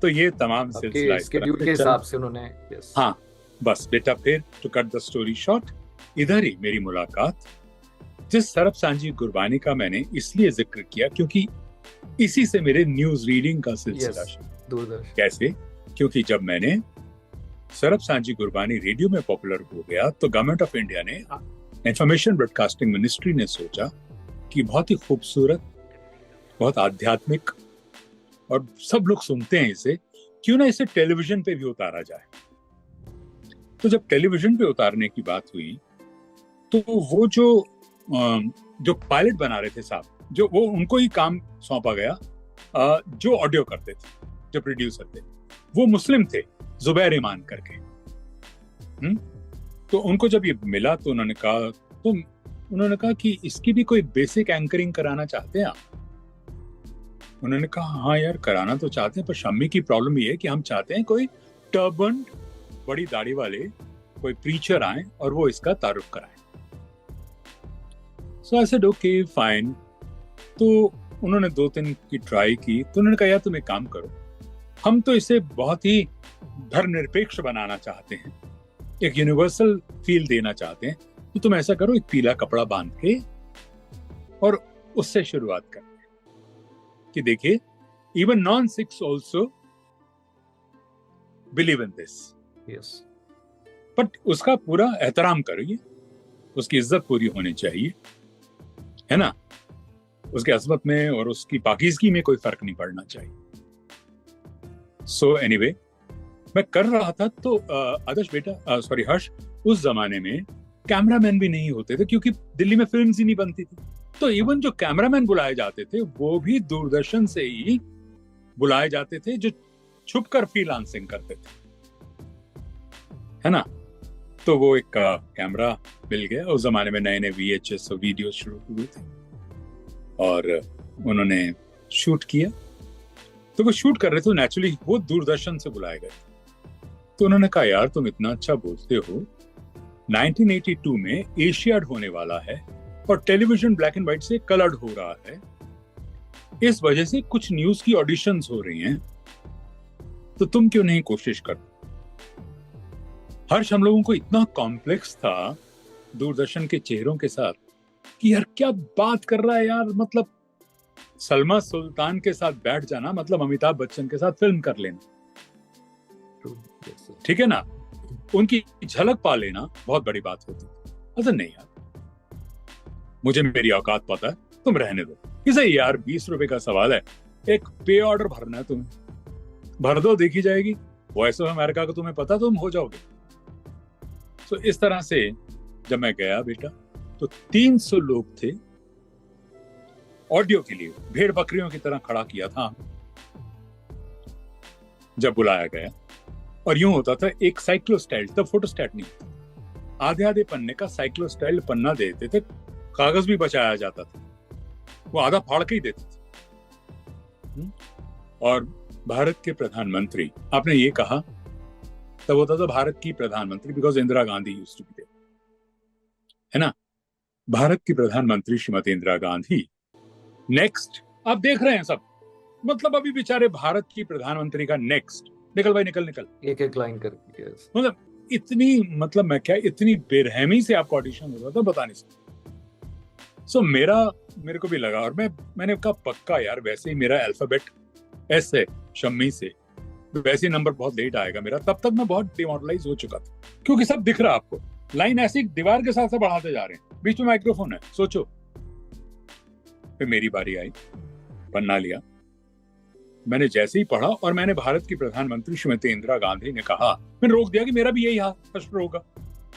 तो ये तमाम सिलसिला स्केड्यूल के हिसाब से उन्होंने, हाँ बस बेटा, फिर to cut the story short, इधर ही मेरी मुलाकात जिस सरब सांझी गुरबानी का मैंने इसलिए जिक्र किया क्योंकि इसी से मेरे न्यूज रीडिंग का सिलसिला दूरदर्शन। कैसे? क्योंकि जब मैंने सरब सांझी गुरबानी रेडियो में पॉपुलर हो गया तो गवर्नमेंट ऑफ इंडिया ने, इंफॉर्मेशन ब्रॉडकास्टिंग मिनिस्ट्री ने सोचा कि बहुत ही खूबसूरत, बहुत आध्यात्मिक और सब लोग सुनते हैं इसे, क्यों ना इसे टेलीविजन पे भी उतारा जाए। तो जब टेलीविजन पे उतारने की बात हुई तो वो जो पायलट बना रहे थे साहब, जो वो उनको ही काम सौंपा गया, जो ऑडियो करते थे, जो प्रोड्यूसर थे, वो मुस्लिम थे, जुबैर ईमान करके। तो उनको जब ये मिला तो उन्होंने कहा कि इसकी भी कोई बेसिक एंकरिंग कराना चाहते हैं आप? उन्होंने कहा हाँ यार, कराना तो चाहते हैं, पर शम्मी की प्रॉब्लम ये है कि हम चाहते हैं कोई टर्बन, बड़ी दाढ़ी वाले कोई प्रीचर आए और वो इसका तारुफ कराएं। सो आई सेड ओके फाइन। तो उन्होंने 2-3 की ट्राई की। तो उन्होंने कहा यार तुम एक काम करो, हम तो इसे बहुत ही धर्मनिरपेक्ष बनाना चाहते हैं, एक यूनिवर्सल फील देना चाहते हैं, तो तुम ऐसा करो, एक पीला कपड़ा बांध के और उससे शुरुआत करते हैं कि देखिए even non six also believe in this. Yes, but उसका पूरा एहतराम करिए, उसकी इज्जत पूरी होनी चाहिए, है ना, उसकी अजमत में और उसकी पाकीज़गी में कोई फर्क नहीं पड़ना चाहिए। सो एनीवे, मैं कर रहा था तो आदर्श बेटा, सॉरी हर्ष, उस जमाने में कैमरामैन भी नहीं होते थे क्योंकि दिल्ली में फिल्म्स ही नहीं बनती थी। तो इवन जो कैमरामैन बुलाए जाते थे वो भी दूरदर्शन से ही बुलाए जाते थे, जो छुपकर फ्रीलांसिंग करते थे, है ना। तो वो एक कैमरा मिल गया। उस जमाने में नए नए VHS और वीडियो शुरू हुए थे और उन्होंने शूट किया। तो वो शूट कर रहे थे, नेचुरली वो दूरदर्शन से बुलाए गए। तो उन्होंने कहा यार तुम इतना अच्छा बोलते हो, 1982 में एशियाड होने वाला है और टेलीविजन ब्लैक एंड व्हाइट से कलर्ड हो रहा है, इस वजह से कुछ न्यूज की ऑडिशंस हो रही हैं, तो तुम क्यों नहीं कोशिश करते? हर्ष, हम लोगों को इतना कॉम्प्लेक्स था दूरदर्शन के चेहरों के साथ कि यार क्या बात कर रहा है यार, मतलब सलमा सुल्तान के साथ बैठ जाना मतलब अमिताभ बच्चन के साथ फिल्म कर लेना, ठीक है ना, उनकी झलक पा लेना बहुत बड़ी बात होती है। अच्छा नहीं यार, मुझे मेरी औकात पता है, तुम रहने दो इसे यार, 20 रुपए का सवाल है, एक पे ऑर्डर भरना है तुम्हें, भर दो, देखी जाएगी। वॉइस ऑफ अमेरिका का तुम्हें पता, तुम हो जाओगे। तो इस तरह से जब मैं गया बेटा तो 300 लोग थे ऑडियो के लिए, भेड़ बकरियों की तरह खड़ा किया था। जब बुलाया गया, और यूं होता था, एक साइक्लोस्टाइल, तब फोटोस्टैट नहीं था, आधे आधे पन्ने का साइक्लोस्टाइल पन्ना देते थे, कागज भी बचाया जाता था, वो आधा फाड़ के ही देते थे। और भारत के प्रधानमंत्री, आपने ये कहा, तब होता था भारत की प्रधानमंत्री, because Indira Gandhi used to be there, है ना। भारत की प्रधानमंत्री श्रीमती इंदिरा गांधी नेक्स्ट, आप देख रहे हैं सब, मतलब अभी बेचारे भारत की प्रधानमंत्री का नेक्स्ट, निकल भाई निकल निकल, एक एक लाइन करके। yes. मतलब इतनी, मतलब मैं क्या, इतनी बेरहमी से आपको ऑडिशन हो रहा था, बता नहीं सकता। सो मेरे को भी लगा, और मैंने कहा पक्का यार, वैसे ही मेरा अल्फाबेट एस है शम्मी से, वैसे ही नंबर बहुत लेट आएगा मेरा। तब तक मैं बहुत डिमोरलाइज हो चुका था, क्योंकि सब दिख रहा आपको, लाइन ऐसी दीवार के साथ से बढ़ाते जा रहे हैं, बीच में माइक्रोफोन है, सोचो। फिर मेरी बारी आई, पन्ना लिया, मैंने जैसे ही पढ़ा, और मैंने भारत की प्रधानमंत्री श्रीमती इंदिरा गांधी ने कहा, मैंने रोक दिया कि मेरा भी यही हाल फर्स्ट होगा,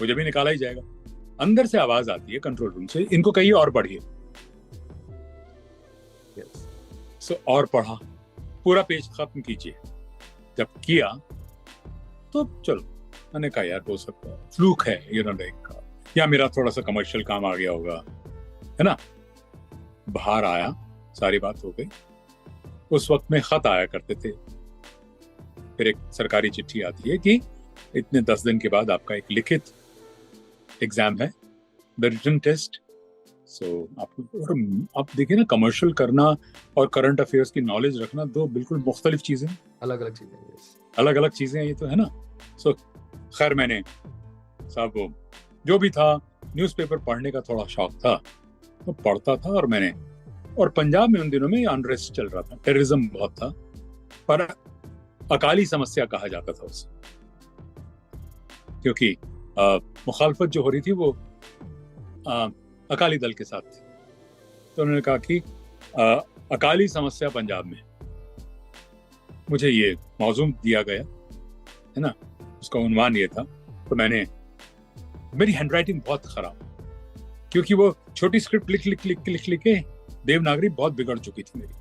मुझे भी निकाला ही जाएगा। अंदर से आवाज आती है कंट्रोल रूम से, इनको कहिए और पढ़िए। सो और पढ़ा, पूरा पेज खत्म कीजिए। जब किया तो चलो, मैंने कहा यार हो सकता है फ्लूक है, यू नो लाइक, या मेरा थोड़ा सा कमर्शियल काम आ गया होगा, है ना। बाहर आया, सारी बात हो गई। उस वक्त में खत आया करते थे, फिर एक सरकारी चिट्ठी आती है कि इतने 10 दिन के बाद आपका एक लिखित एग्जाम है, द रिटन टेस्ट। सो आप देखिए ना, कमर्शियल करना और करंट अफेयर्स की नॉलेज रखना दो बिल्कुल मुख्तलिफ चीजें, अलग अलग चीजें। yes. अलग अलग चीजें ये तो, है ना। सो खैर, मैंने सब जो भी था, न्यूज़पेपर पढ़ने का थोड़ा शौक था तो पढ़ता था। और पंजाब में उन दिनों में अनरेस्ट चल रहा था, टेररिज्म बहुत था, पर अकाली समस्या कहा जाता था उसे, क्योंकि मुखालफत जो हो रही थी वो अकाली दल के साथ थी। तो उन्होंने कहा कि अकाली समस्या पंजाब में, मुझे ये मौजूम दिया गया, है ना, उसका उन्वान ये था। तो मेरी हैंडराइटिंग बहुत खराब, क्योंकि वो छोटी स्क्रिप्ट लिख के देवनागरी बहुत बिगड़ चुकी थी मेरी।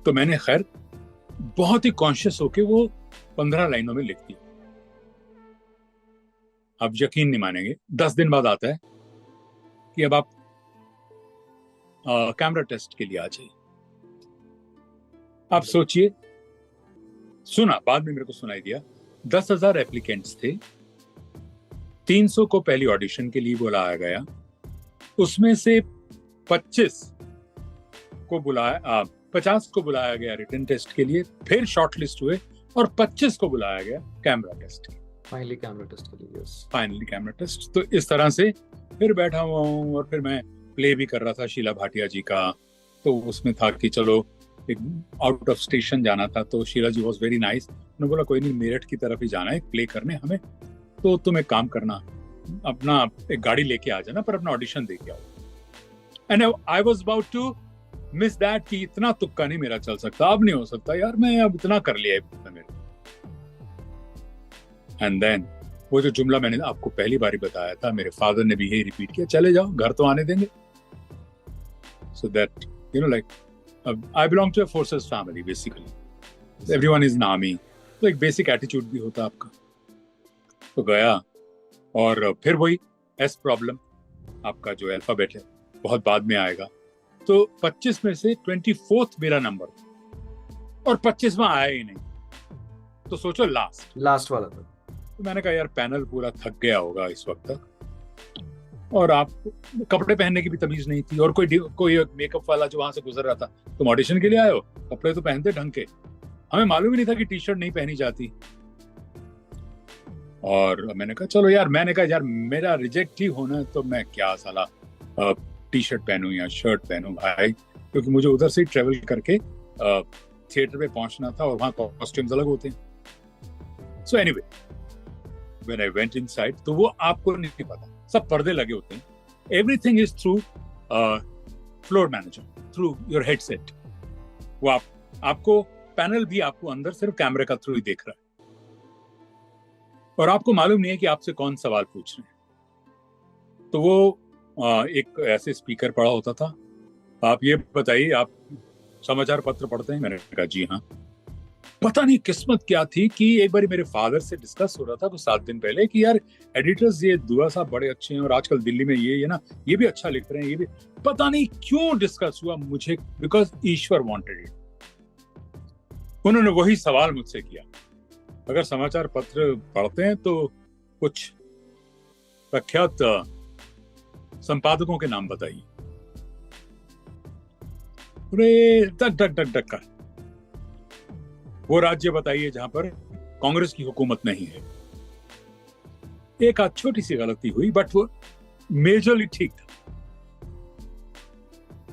तो मैंने खैर बहुत ही कॉन्शियस होके वो 15 लाइनों में लिख दिया। आप यकीन नहीं मानेंगे, 10 दिन बाद आता है कि अब आप कैमरा टेस्ट के लिए आ जाइए। आप सोचिए, सुना, बाद में मेरे को सुनाई दिया, 10,000 एप्लीकेंट्स थे, 300 को पहली ऑडिशन के लिए बुलाया गया, उसमें से 50 को बुलाया गया रिटन टेस्ट के लिए, फिर शॉर्टलिस्ट हुए, और 25 को बुलाया गया कैमरा टेस्ट के लिए। फाइनली कैमरा टेस्ट के लिए। Finally camera test. तो इस तरह से फिर बैठा हुआ हूँ, और फिर मैं प्ले भी कर रहा था शीला भाटिया जी का। तो उसमें था कि चलो एक आउट ऑफ स्टेशन जाना था, तो शीला जी वॉज वेरी नाइस, उन्होंने बोला कोई नहीं, मेरठ की तरफ ही जाना है प्ले करने हमें, तो तुम एक काम करना, अपना एक गाड़ी लेके आ जाना, पर अपना ऑडिशन दे के आओ। And I was about to miss that, कि इतना तुक्का नहीं मेरा चल सकता, अब नहीं हो सकता यार, मैं अब इतना कर लिया है मेरे। एंड देन वो जो जुमला मैंने आपको पहली बारी बताया था, मेरे फादर ने भी यही रिपीट किया, चले जाओ, घर तो आने देंगे। So that you know like, I belong to a forces family basically, everyone is in army, तो एक बेसिक एटीट्यूड भी होता है आपका। तो गया, और फिर वही एस प्रॉब्लम, आपका जो अल्फाबेट है बहुत बाद में आएगा। तो 25 में से 24th मेरा नंबर, और 25वां आया ही नहीं। तो सोचो लास्ट वाला था। तो मैंने कहा यार, पैनल पूरा थक गया होगा इस वक्त तक, और आप कपड़े पहनने की भी तमीज नहीं थी, और कोई मेकअप वाला जो वहां से गुजर रहा था, तुम ऑडिशन के लिए आए हो, कपड़े तो पहनते ढंग के, हमें मालूम ही नहीं था कि टी शर्ट नहीं पहनी जाती। और मैंने कहा चलो यार, मेरा रिजेक्ट ही होना है, तो मैं क्या साला टी शर्ट पहनूं या शर्ट पहनूं भाई, क्योंकि मुझे उधर से ट्रेवल करके थिएटर पे पहुंचना था, और वहां कॉस्ट्यूम्स अलग होते हैं। So anyway, when I went inside, तो वो आपको नहीं पता, सब पर्दे लगे होते हैं, everything is through floor manager, through your headset. वो आपको पैनल भी आपको अंदर सिर्फ कैमरे का थ्रू ही देख रहा है, और आपको मालूम नहीं है कि आपसे कौन सवाल पूछ रहे हैं। तो वो एक ऐसे स्पीकर पड़ा होता था, आप ये बताइए, आप समाचार पत्र पढ़ते हैं? मैंने कहा जी हाँ। पता नहीं किस्मत क्या थी कि एक बार मेरे फादर से डिस्कस हो रहा था कुछ 7 दिन पहले कि यार एडिटर्स ये दुआ साहब बड़े अच्छे हैं और आजकल दिल्ली में ये ना ये भी अच्छा लिख रहे हैं, ये भी पता नहीं क्यों डिस्कस हुआ मुझे, बिकॉज ईश्वर वांटेड इट। उन्होंने वही सवाल मुझसे किया, अगर समाचार पत्र पढ़ते हैं तो कुछ प्रख्यात संपादकों के नाम बताइए। टक टक टक टक का वो राज्य बताइए जहां पर कांग्रेस की हुकूमत नहीं है। एक आध छोटी सी गलती हुई बट वो मेजरली ठीक था।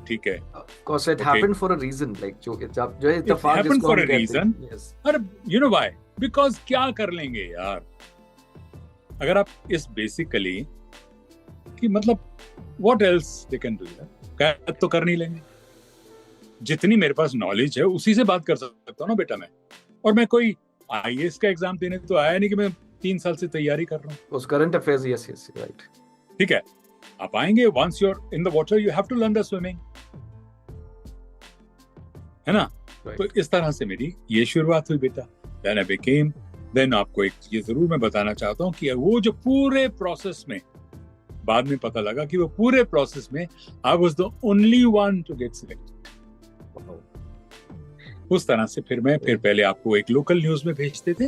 ठीक है, Because it happened for a reason, like जो इत्तेफाक happened जिसको for हम a कहते हैं। reason. Yes. अरे you know why? Because क्या कर लेंगे यार, अगर आप इस बेसिकली कि मतलब what else they can do यार, कैद तो कर नहीं लेंगे। जितनी मेरे पास नॉलेज है उसी से बात कर सकता हूँ ना बेटा मैं। और मैं कोई आईएएस का एग्जाम देने तो आया नहीं कि मैं 3 साल से तैयारी कर रहा हूँ। उस current affairs, yes, yes, right. ठीक है, आप आएंगे, once you're in the water you have to learn the swimming, है ना? Right. तो इस तरह से मेरी ये शुरुआत हुई बेटा। Then I became, then आपको एक ये जरूर मैं बताना चाहता हूँ कि वो जो पूरे प्रोसेस में बाद में पता लगा कि वो पूरे प्रोसेस में I was the only one to get selected। उस तरह से फिर पहले आपको एक लोकल न्यूज में भेजते थे,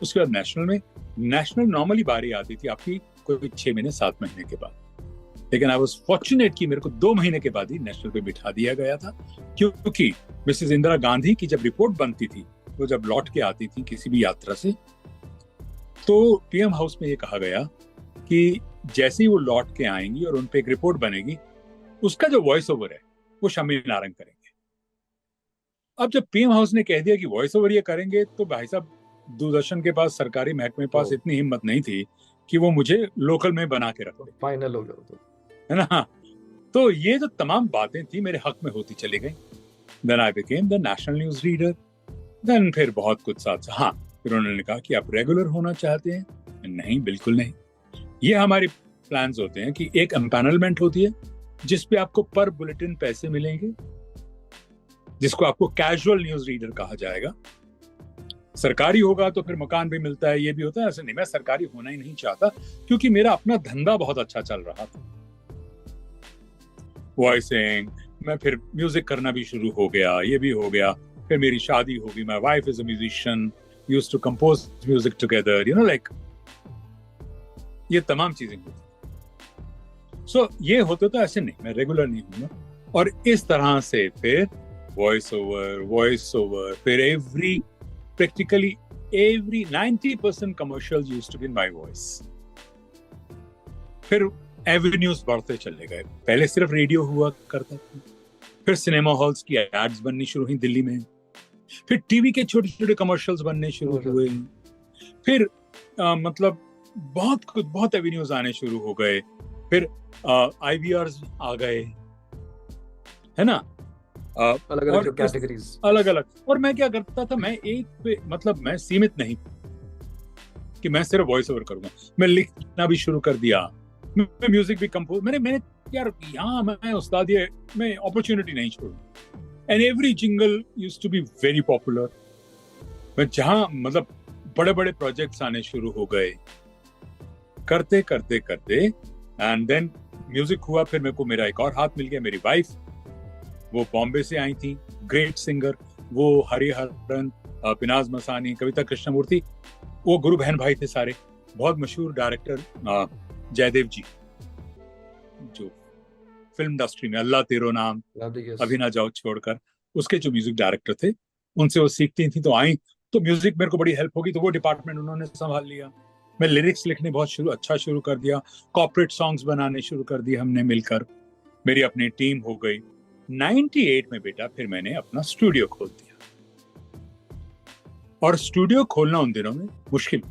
उसके बाद नेशनल में। नेशनल नॉर्मली बारी आती थी आपकी कोई 6 महीने 7 महीने के बाद, लेकिन आई वाज फॉर्चुनेट कि मेरे को 2 महीने के बाद ही नेशनल पे बिठा दिया गया था, क्योंकि मिसेस इंदिरा गांधी की जब रिपोर्ट बनती थी, वो जब लौट के आती थी किसी भी यात्रा से, तो पीएम हाउस में ये कहा गया कि जैसे ही वो लौट के आएंगी और उन पे एक रिपोर्ट बनेगी, उसका जो वॉइस ओवर है वो शमील नारंग करेंगे। अब जब पीएम हाउस ने कह दिया कि वॉइस ओवर ये करेंगे, तो भाई साहब दूरदर्शन के पास, सरकारी महकमे के पास इतनी हिम्मत नहीं थी कि वो मुझे लोकल में बना के रख दे। फाइनल हो गया तो, है ना? तो ये जो तमाम बातें थी मेरे हक में होती चली गई। Then I became the national news reader. देन फिर बहुत कुछ साथ, हाँ, फिर उन्होंने कहा कि आप रेगुलर होना चाहते हैं? नहीं, बिल्कुल नहीं। ये हमारे प्लान्स होते हैं कि एक एम्पैनलमेंट होती है जिसपे आपको पर बुलेटिन पैसे मिलेंगे, जिसको आपको कैजुअल न्यूज रीडर कहा जाएगा। सरकारी होगा तो फिर मकान भी मिलता है, ये भी होता है। ऐसे नहीं, मैं सरकारी होना ही नहीं चाहता क्योंकि मेरा अपना धंधा बहुत अच्छा चल रहा था, वॉइसिंग। मैं फिर म्यूजिक करना भी शुरू हो गया, ये भी हो गया। फिर मेरी शादी होगी, my wife is a musician, used to compose music together, you know, like ये तमाम चीजें होती। सो ये होते तो ऐसे नहीं, मैं रेगुलर नहीं हूँ ना। और इस तरह से फिर वॉइस ओवर, फिर practically every 90% commercials used to be in my voice। फिर एवेन्यूज बढ़ते चले गए। पहले सिर्फ रेडियो हुआ करता था, फिर सिनेमा हॉल्स की एड्स बननी शुरू हुई दिल्ली में, फिर टीवी के छोटे छोटे कमर्शियल्स बनने शुरू हुए, फिर मतलब बहुत एवेन्यूज आने शुरू हो गए, फिर IVRs आ गए, है ना? अलग अलग कैटेगरीज, अलग अलग। और मैं क्या करता था, मैं एक पे मतलब मैं सीमित नहीं कि मैं सिर्फ वॉइस ओवर करूंगा, मैं लिखना भी शुरू कर दिया, मैं म्यूजिक भी कंपोज, मैंने यार यहाँ मैं उस्ताद, ये मैं अपॉर्चुनिटी नहीं छोड़ी। And every jingle used to be very popular. मैं जहाँ मतलब बड़े बड़े प्रोजेक्ट्स आने शुरू हो गए, करते करते करते, एंड देन म्यूजिक हुआ। फिर मेरे को मेरा एक और हाथ मिल गया, मेरी वाइफ, वो बॉम्बे से आई थी, ग्रेट सिंगर, वो हरिहरन, पिनाज मसानी, कविता कृष्णमूर्ति, वो गुरु बहन भाई थे सारे। बहुत मशहूर डायरेक्टर जयदेव जी, जो फिल्म इंडस्ट्री में अल्लाह तेरो नाम, अभी ना जाओ छोड़कर, उसके जो म्यूजिक डायरेक्टर थे, उनसे वो सीखती थी। तो आई तो म्यूजिक मेरे को बड़ी हेल्प होगी, तो वो डिपार्टमेंट उन्होंने संभाल लिया। मैं लिरिक्स लिखने बहुत अच्छा शुरू कर दिया, कॉर्पोरेट सॉन्ग्स बनाने शुरू कर दिए हमने मिलकर, मेरी अपनी टीम हो गई। 98 में बेटा फिर मैंने अपना स्टूडियो खोल दिया, और स्टूडियो खोलना उन दिनों में मुश्किल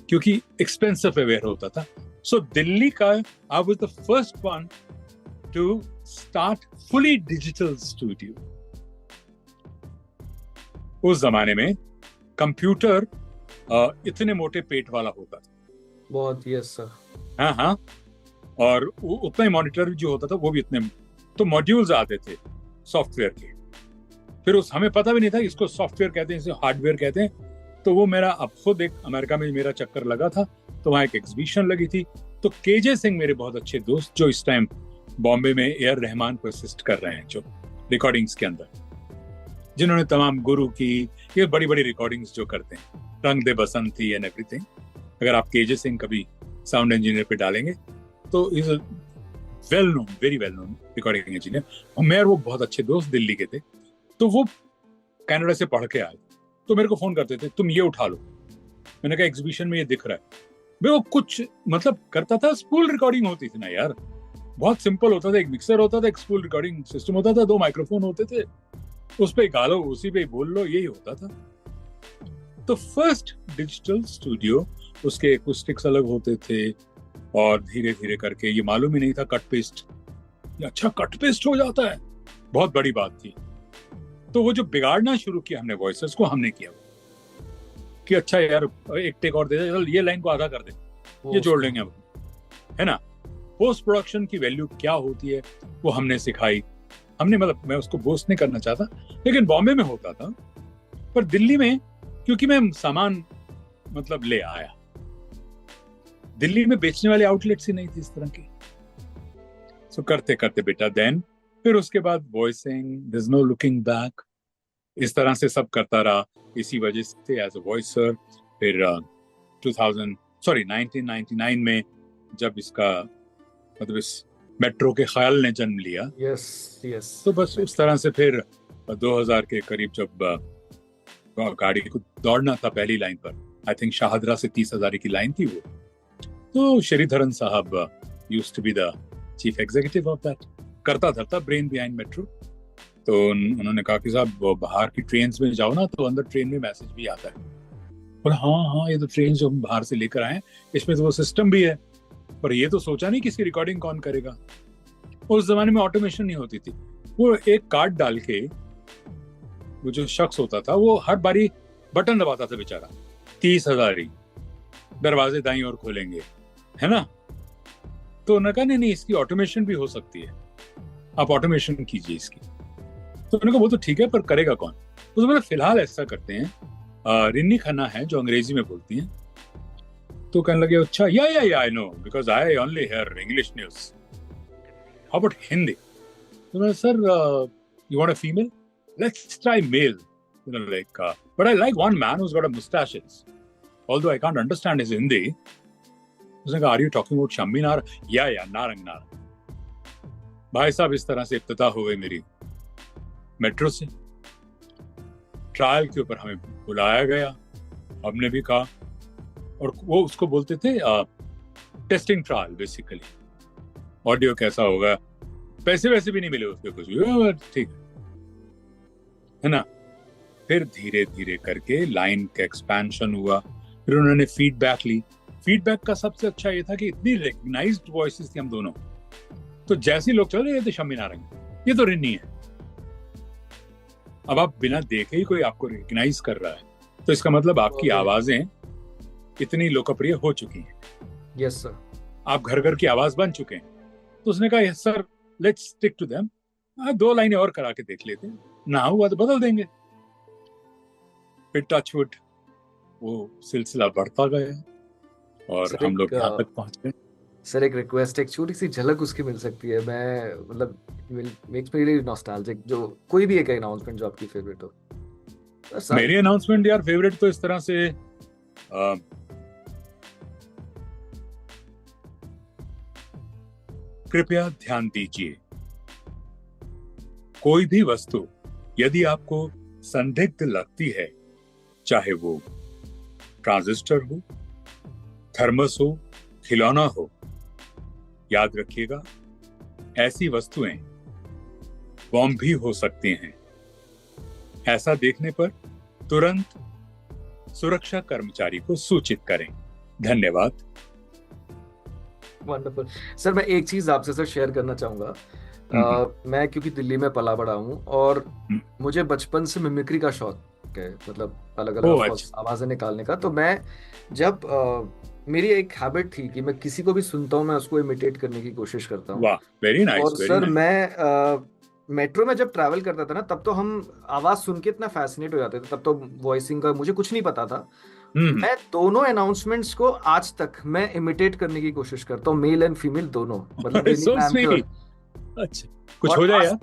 क्योंकि एक्सपेंसिव अवेयर होता था। सो दिल्ली का I was the first one two start fully digital studio. उस जमाने में कंप्यूटर इतने मोटे पेट वाला होता था, बहुत, यस सर, हाँ, और उतना ही मॉनिटर जो होता था वो भी इतने, तो मॉड्यूल्स आते थे सॉफ्टवेयर के, फिर उस हमें पता भी नहीं था इसको सॉफ्टवेयर कहते हैं, इसे हार्डवेयर कहते हैं। तो वो मेरा अब खुद एक अमेरिका में मेरा चक्कर लगा था, तो वहाँ एक एग्जीबिशन लगी थी। तो केजे सिंह मेरे बहुत अच्छे दोस्त, जो इस टाइम बॉम्बे में एयर रहमान को असिस्ट कर रहे हैं, जो रिकॉर्डिंग्स के अंदर, जिन्होंने तमाम गुरु की ये बड़ी बड़ी रिकॉर्डिंग्स जो करते हैं, रंग दे बसंती एंड एवरीथिंग। अगर आप केजे सिंह कभी साउंड इंजीनियर पे डालेंगे तो is well known, very well known recording engineer. और मैं और वो बहुत अच्छे दोस्त दिल्ली के थे। तो वो कनाडा से पढ़ के आए, तो मेरे को फोन करते थे, तुम ये उठा लो। मैंने कहा एग्जीबिशन में ये दिख रहा है। मैं वो कुछ मतलब करता था, स्पूल रिकॉर्डिंग होती थी ना यार, बहुत सिंपल होता था। एक मिक्सर होता था, एक स्पूल रिकॉर्डिंग सिस्टम होता था, 2 माइक्रोफोन होते थे, उस पे गा लो, उसी पे बोल लो, यही होता था। तो फर्स्ट डिजिटल स्टूडियो, उसके एक्यूस्टिक्स अलग होते थे, और धीरे धीरे करके ये मालूम ही नहीं था कट पेस्ट, अच्छा कट पेस्ट हो जाता है, बहुत बड़ी बात थी। तो वो जो बिगाड़ना शुरू किया हमने वॉइसेस को, हमने किया कि अच्छा यार एक टेक और दे दे, चल ये लाइन को आधा कर दे, ये जोड़ लेंगे अब, है ना। पोस्ट प्रोडक्शन की वैल्यू क्या होती है वो हमने सिखाई। हमने मतलब, मैं उसको बोस्ट नहीं करना चाहता, लेकिन बॉम्बे में होता था, पर दिल्ली में क्योंकि मैं सामान मतलब ले आया, दिल्ली में बेचने वाले आउटलेट्स ही नहीं थी इस तरह की। सो करते करते बेटा देन फिर उसके बाद voicing, there is no looking back, इस तरह से सब करता रहा। इसी वजह से एज अ वॉइसर फिर 1999 में जब इसका मतलब इस मेट्रो के ख्याल ने जन्म लिया, यस तो बस उस तरह से फिर 2000 के करीब जब गाड़ी को दौड़ना था पहली लाइन पर, आई थिंक शाहदरा से 30,000 की लाइन थी वो, तो श्रीधरन साहब used to be the chief executive of that, करता धरता ब्रेन बिहाइंड मेट्रो। तो उन्होंने कहा कि साहब बाहर की ट्रेन में जाओ ना, तो अंदर ट्रेन में मैसेज भी आता है। और हाँ, ये तो ट्रेन जो हम बाहर से लेकर आए इसमें तो वो सिस्टम भी है, पर ये तो सोचा नहीं कि इसकी रिकॉर्डिंग कौन करेगा। उस जमाने में ऑटोमेशन नहीं होती थी। वो एक कार्ड डाल के, वो जो शख्स होता था वो हर बारी बटन दबाता था बेचारा, 30,000 दरवाजे दाईं ओर खोलेंगे, है ना। तो उन्होंने कहा नहीं इसकी ऑटोमेशन भी हो सकती है, आप ऑटोमेशन कीजिए इसकी। तो उन्होंने कहा वो तो ठीक है, पर करेगा कौन। तो मैंने फिलहाल ऐसा करते हैं, रिन्नी खन्ना है जो अंग्रेजी में बोलती हैं, तो कहने लगे अच्छा या I know because I only hear English news, how about Hindi. तो मैं sir you want a female, let's try male, you know like but I like one man whose got a mustaches, although I can't understand his Hindi. उसने कहा, are you talking about Shammi नार? या नारंग नार। भाई साहब इस तरह से इब्तिदा हो गई मेरी मेट्रो से। ट्रायल के ऊपर हमें बुलाया गया, हमने भी कहा, और वो उसको बोलते थे टेस्टिंग ट्रायल बेसिकली। ऑडियो कैसा होगा, पैसे वैसे भी नहीं मिले उसके कुछ भी, ठीक है ना। फिर धीरे धीरे करके लाइन का एक्सपेंशन हुआ, फिर उन्होंने फीडबैक ली। फीडबैक का सबसे अच्छा ये था कि इतनी रिकग्नाइज्ड वॉइसेस थी हम दोनों, तो जैसे लोग चल रहे, ये तो शम्मी नारंग, ये तो रिन्नी है। अब आप बिना देखे ही कोई आपको रिकग्नाइज कर रहा है, तो इसका मतलब आपकी आवाजें इतनी लोकप्रिय हो चुकी हैं। यस सर, आप घर घर की आवाज बन चुके हैं। तो उसने कहा yes sir, let's stick to them, 2 लाइनें और करा के देख लेते हैं, ना हुआ तो बदल देंगे। फिर टचवुड वो सिलसिला बढ़ता गया और हम लोग यहाँ तक पहुंच गए। सर एक रिक्वेस्ट, एक छोटी सी झलक उसकी मिल सकती है, मैं मतलब मेक्स मी रियली नॉस्टैल्जिक, जो कोई भी एक अनाउंसमेंट जो आपकी फेवरेट हो। मेरी अनाउंसमेंट यार फेवरेट तो इस तरह से कृपया ध्यान दीजिए, कोई भी वस्तु यदि आपको संदिग्ध लगती है, चाहे वो ट्रांजिस्टर हो, थर्मस हो, खिलौना हो, याद रखिएगा ऐसी वस्तुएं बॉम्ब भी हो सकती हैं। ऐसा देखने पर तुरंत सुरक्षा कर्मचारी को सूचित करें। धन्यवाद। वंडरफुल सर, मैं एक चीज आपसे सर शेयर करना चाहूंगा। मैं क्योंकि दिल्ली में पला बड़ा हूँ और मुझे बचपन से मिमिक्री का शौक है, मतलब अलग अलग आवाजें निकालने का। तो मैं जब मेरी एक हैबिट थी कि मैं किसी को भी सुनता हूँ, मैं उसको इमिटेट करने की कोशिश करता हूँ। वाह, वेरी नाइस। और सर मैं मेट्रो में जब ट्रैवल करता था ना, तब तो हम आवाज सुन के इतना फैसिनेट हो जाते थे, तब तो वॉइसिंग का मुझे कुछ नहीं पता था। मैं दोनों अनाउंसमेंट्स को आज तक मैं इमिटेट करने की कोशिश करता हूँ, मेल एंड फीमेल दोनों, मतलब So sweet. अच्छा, कुछ हो जाए यार।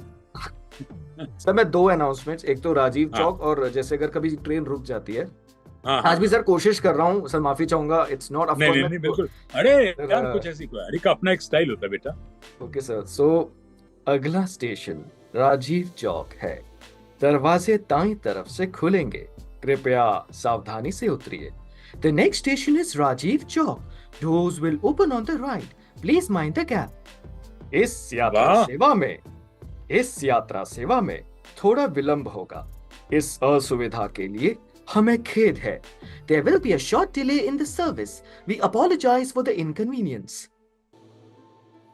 सर मैं 2 अनाउंसमेंट्स, एक तो राजीव हाँ। चौक, और जैसे अगर कभी ट्रेन रुक जाती है, हाँ, आज भी सर कोशिश कर रहा हूँ सर, माफी चाहूंगा, इट्स नॉट ऑफ नहीं कोर्स। नहीं बिल्कुल। अरे यार कुछ ऐसी कोई हरी का अपना एक स्टाइल होता है बेटा। ओके सर, सो अगला स्टेशन राजीव चौक है, दरवाजे दाईं तरफ से खुलेंगे, कृपया सावधानी से उतरिए। The next station is Rajiv Chowk, doors will open on the right, please mind the gap. इस यात्रा सेवा में थोड़ा विलंब होगा, इस असुविधा के लिए हमें खेद है। There will be a short delay in the service. We apologize for the inconvenience.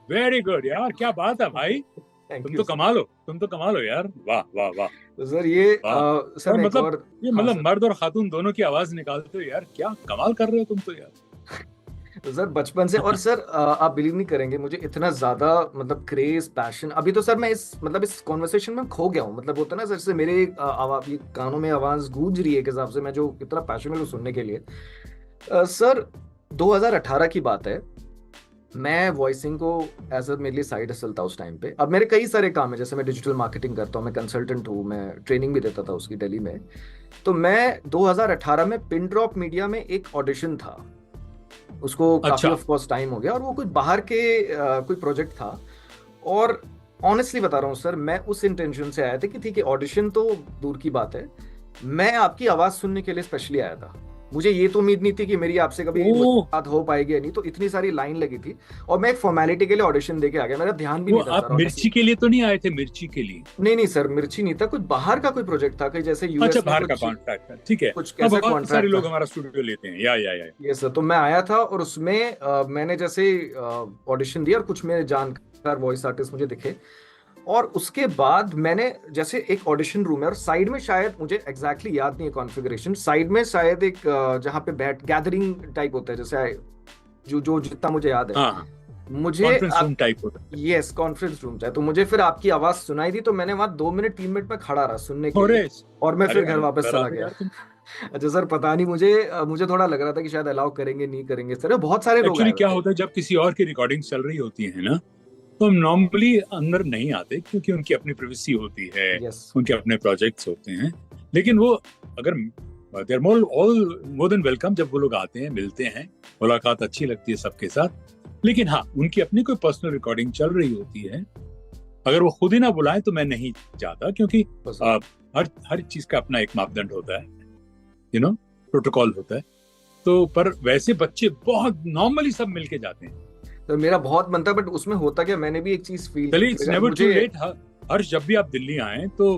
Very good यार, क्या बात है भाई। तुम तो कमाल हो यार, वाह वाह वाह। तो सर ये सर और एक मतलब और ये हाँ मतलब सर। मर्द और खातून दोनों की आवाज निकालते हो यार, क्या कमाल कर रहे हो तुम तो यार। तो सर बचपन से, और सर आप बिलीव नहीं करेंगे, मुझे इतना ज्यादा मतलब क्रेज, पैशन, अभी तो सर मैं इस कॉन्वर्सेशन में खो गया हूँ। मतलब होता है ना सर, से मेरे आवाज, ये कानों में आवाज गूंज रही है के हिसाब से, मैं जो इतना पैशनेट हूँ सुनने के लिए। सर 2018 की बात है, मैं वॉइसिंग को एज अ मेरे लिए साइड हसल था उस टाइम पे। अब मेरे कई सारे काम है, जैसे मैं डिजिटल मार्केटिंग करता हूँ, मैं कंसल्टेंट हूँ, मैं ट्रेनिंग भी देता था उसकी दिल्ली में। तो मैं 2018 में पिन ड्रॉप मीडिया में एक ऑडिशन था, उसको काफी ऑफ कोर्स टाइम हो गया, और वो कोई बाहर के कोई प्रोजेक्ट था। और ऑनेस्टली बता रहा हूँ सर, मैं उस इंटेंशन से आया था कि ठीक है, ऑडिशन तो दूर की बात है, मैं आपकी आवाज सुनने के लिए स्पेशली आया था। मुझे ये तो उम्मीद नहीं थी कि मेरी आपसे कभी बात हो पाएगी या नहीं, तो इतनी सारी लाइन लगी थी, और मैं एक फॉर्मेलिटी के लिए ऑडिशन देके आ गया, मेरा ध्यान भी नहीं था। आप मिर्ची के लिए तो नहीं आए थे? मिर्ची के लिए नहीं सर, मिर्ची नहीं था, कुछ बाहर का कोई प्रोजेक्ट था, कहीं जैसे यूएस अच्छा, में बाहर का कुछ कॉन्ट्रैक्ट है, ठीक है। कुछ कैसा बहुत कॉन्ट्रैक्ट सारे लोग था। हमारा स्टूडियो लेते हैं, या ये सर, तो मैं आया था, और उसमें मैंने जैसे ऑडिशन दिया, और कुछ मेरे जानकार वॉइस आर्टिस्ट मुझे दिखे, और उसके बाद मैंने जैसे एक ऑडिशन रूम है, और साइड में शायद, मुझे एग्जैक्टली याद नहीं है कॉन्फ़िगरेशन, साइड में शायद एक जहाँ पे गैदरिंग टाइप होता है, जैसे जो जितना मुझे याद है। हाँ, मुझे कॉन्फ्रेंस रूम टाइप होता है। यस, कॉन्फ्रेंस रूम चाहिए। तो मुझे फिर आपकी आवाज सुनाई दी, तो मैंने वहां 2 मिनट 3 मिनट में खड़ा रहा सुनने के लिए, और मैं फिर घर वापस चला गया। अच्छा सर, पता नहीं, मुझे थोड़ा लग रहा था कि शायद अलाउ करेंगे नहीं करेंगे सर, बहुत सारे लोग एक्चुअली क्या होता है, जब किसी और की रिकॉर्डिंग चल रही होती है ना, तो हम नॉर्मली अंदर नहीं आते, क्योंकि उनकी अपनी प्राइवेसी होती है, उनके अपने प्रोजेक्ट्स होते हैं। लेकिन वो अगर they are more than welcome जब वो लोग आते हैं, मिलते हैं, मुलाकात अच्छी लगती है सबके साथ। लेकिन हाँ, उनकी अपनी कोई पर्सनल रिकॉर्डिंग चल रही होती है, अगर वो खुद ही ना बुलाएं तो मैं नहीं जाता, क्योंकि हर चीज का अपना एक मापदंड होता है, प्रोटोकॉल होता है। तो पर वैसे बच्चे बहुत नॉर्मली सब मिलके जाते हैं। तो मेरा बहुत मन था, बट उसमें होता क्या, मैंने भी एक चीज फील की। हर्ष, जब भी आप दिल्ली आए तो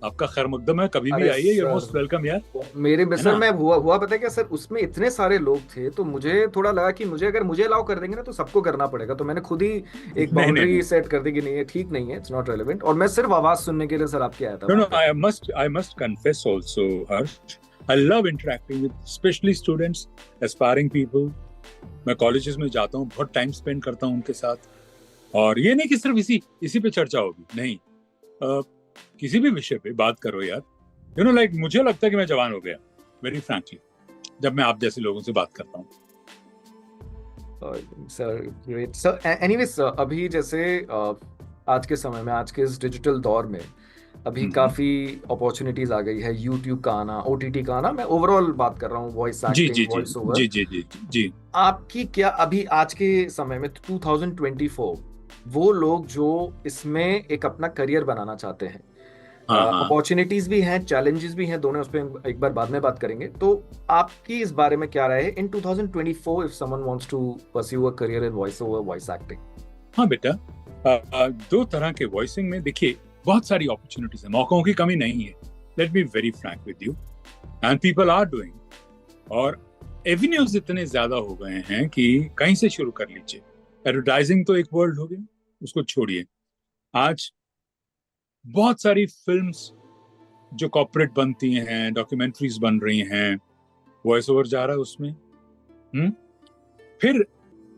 आपका खैर मकदम है, कभी भी आइए, यू आर मोस्ट वेलकम यार। मेरे सर में हुआ पता है क्या सर, उसमें इतने सारे लोग थे, तो मुझे थोड़ा लगा कि अगर मुझे अलाउ कर देंगे ना, तो सबको करना पड़ेगा। तो मैंने खुद ही एक बाउंड्री सेट कर दी कि नहीं, ये ठीक नहीं है, इट्स नॉट रेलेवेंट, और मैं सिर्फ आवाज सुनने के लिए सर आपके आया था। No, I must confess also, Harsh, I love interacting with especially students, aspiring people. मैं कॉलेजेस में जाता हूँ, बहुत टाइम स्पेंड करता हूँ उनके साथ, और ये नहीं कि सिर्फ इसी पे चर्चा होगी, नहीं, किसी भी विषय पे बात करो यार। लाइक मुझे लगता है कि मैं जवान हो गया, वेरी फ्रैंकली, जब मैं आप जैसे लोगों से बात करता हूँ। Sir great sir. एनीवेज, अभी जैसे आज के समय में, आज के इस डिजिटल दौर में, अभी काफी अपॉर्चुनिटीज आ गई है, यूट्यूब का आना, ओटीटी का आना, मैं ओवरऑल बात कर रहा हूँ, वॉइस एक्टिंग, वॉइस ओवर। जी। आपकी क्या अभी आज के समय में 2024 वो लोग जो इसमें एक अपना करियर बनाना चाहते हैं, अपॉर्चुनिटीज भी हैं, चैलेंजेस भी हैं, दोनों, उस पर एक बार बाद में बात करेंगे। तो आपकी इस बारे में क्या राय है in 2024 if someone wants to pursue a career in voice over, voice acting? हाँ बेटा, 2 तरह के वॉइसिंग में देखिए बहुत सारी अपॉर्चुनिटीज है, मौकों की कमी नहीं है। Let be very frank with you, and people are doing, और एवेन्यूज इतने ज्यादा हो गए हैं कि कहीं से शुरू कर लीजिए। एडवर्टाइजिंग तो एक वर्ल्ड हो गया, उसको छोड़िए। आज बहुत सारी फिल्म्स जो कॉर्पोरेट बनती हैं, डॉक्यूमेंट्रीज बन रही हैं, वॉइस ओवर जा रहा है उसमें। फिर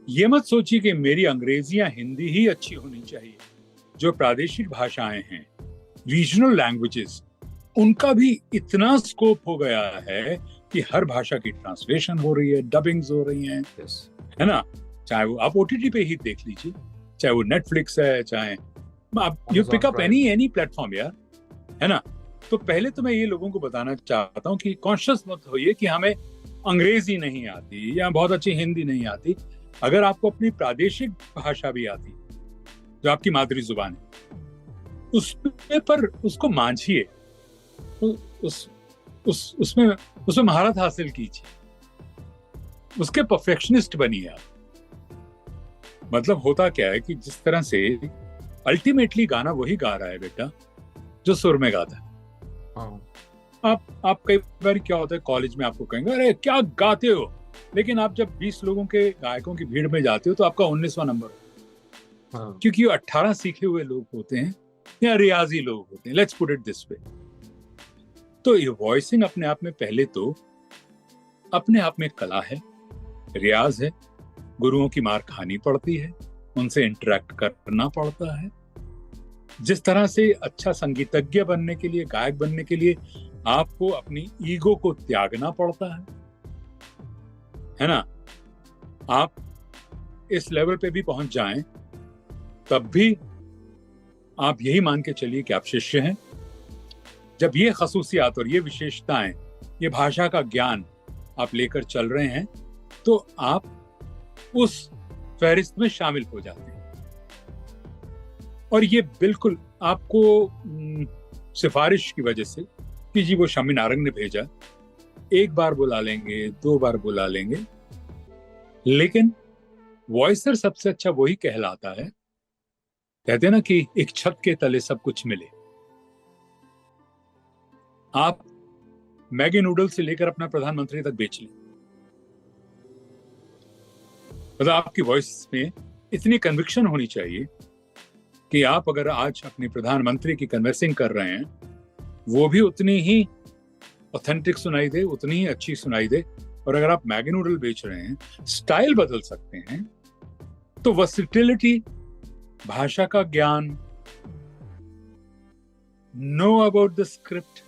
ये मत सोचिए कि मेरी अंग्रेजी या हिंदी ही अच्छी होनी चाहिए, जो प्रादेशिक भाषाएं हैं, रीजनल लैंग्वेजेस, उनका भी इतना स्कोप हो गया है कि हर भाषा की ट्रांसलेशन हो रही है, डबिंग्स हो रही हैं, है ना। चाहे वो आप OTT पे ही देख लीजिए, चाहे वो नेटफ्लिक्स है, चाहे आप you pick up any platform यार, है ना। तो पहले तो मैं ये लोगों को बताना चाहता हूँ कि कॉन्शियस मत होइए कि हमें अंग्रेजी नहीं आती या बहुत अच्छी हिंदी नहीं आती। अगर आपको अपनी प्रादेशिक भाषा भी आती, जो आपकी मातृ जुबान है, उसमें पर उसको मांझिए, उसमें महारत हासिल कीजिए, उसके परफेक्शनिस्ट बनिए आप। मतलब होता क्या है कि जिस तरह से अल्टीमेटली गाना वही गा रहा है बेटा जो सुर में गाता है। आप कई बार क्या होता है, कॉलेज में आपको कहेंगे अरे क्या गाते हो, लेकिन आप जब 20 लोगों के गायकों की भीड़ में जाते हो तो आपका 19वां नंबर, क्योंकि 18 सीखे हुए लोग होते हैं या रियाजी लोग होते हैं, let's put it this way. तो ये वॉइसिंग अपने आप में पहले तो अपने आप में कला है, रियाज है, गुरुओं की मार खानी पड़ती है, उनसे इंटरेक्ट करना पड़ता है। जिस तरह से अच्छा संगीतज्ञ बनने के लिए, गायक बनने के लिए आपको अपनी ईगो को त्यागना पड़ता है ना। आप इस लेवल पे भी पहुंच जाएं तब भी आप यही मान के चलिए कि आप शिष्य हैं। जब ये खसूसियात और ये विशेषताएं, ये भाषा का ज्ञान आप लेकर चल रहे हैं तो आप उस फहरिस्त में शामिल हो जाते हैं। और ये बिल्कुल आपको सिफारिश की वजह से कि जी वो शमी नारंग ने भेजा, एक बार बुला लेंगे, 2 बार बुला लेंगे, लेकिन वॉइसर सबसे अच्छा वही कहलाता है, कहते हैं ना कि एक छत के तले सब कुछ मिले। आप मैगी नूडल से लेकर अपना प्रधानमंत्री तक बेच लें, मतलब आपकी वॉइस में इतनी कन्विक्शन होनी चाहिए कि आप अगर आज अपने प्रधानमंत्री की कन्वर्सिंग कर रहे हैं, वो भी उतनी ही ऑथेंटिक सुनाई दे, उतनी ही अच्छी सुनाई दे। और अगर आप मैगी नूडल बेच रहे हैं, स्टाइल बदल सकते हैं। तो वर्सेटिलिटी, भाषा का ज्ञान, know about the script,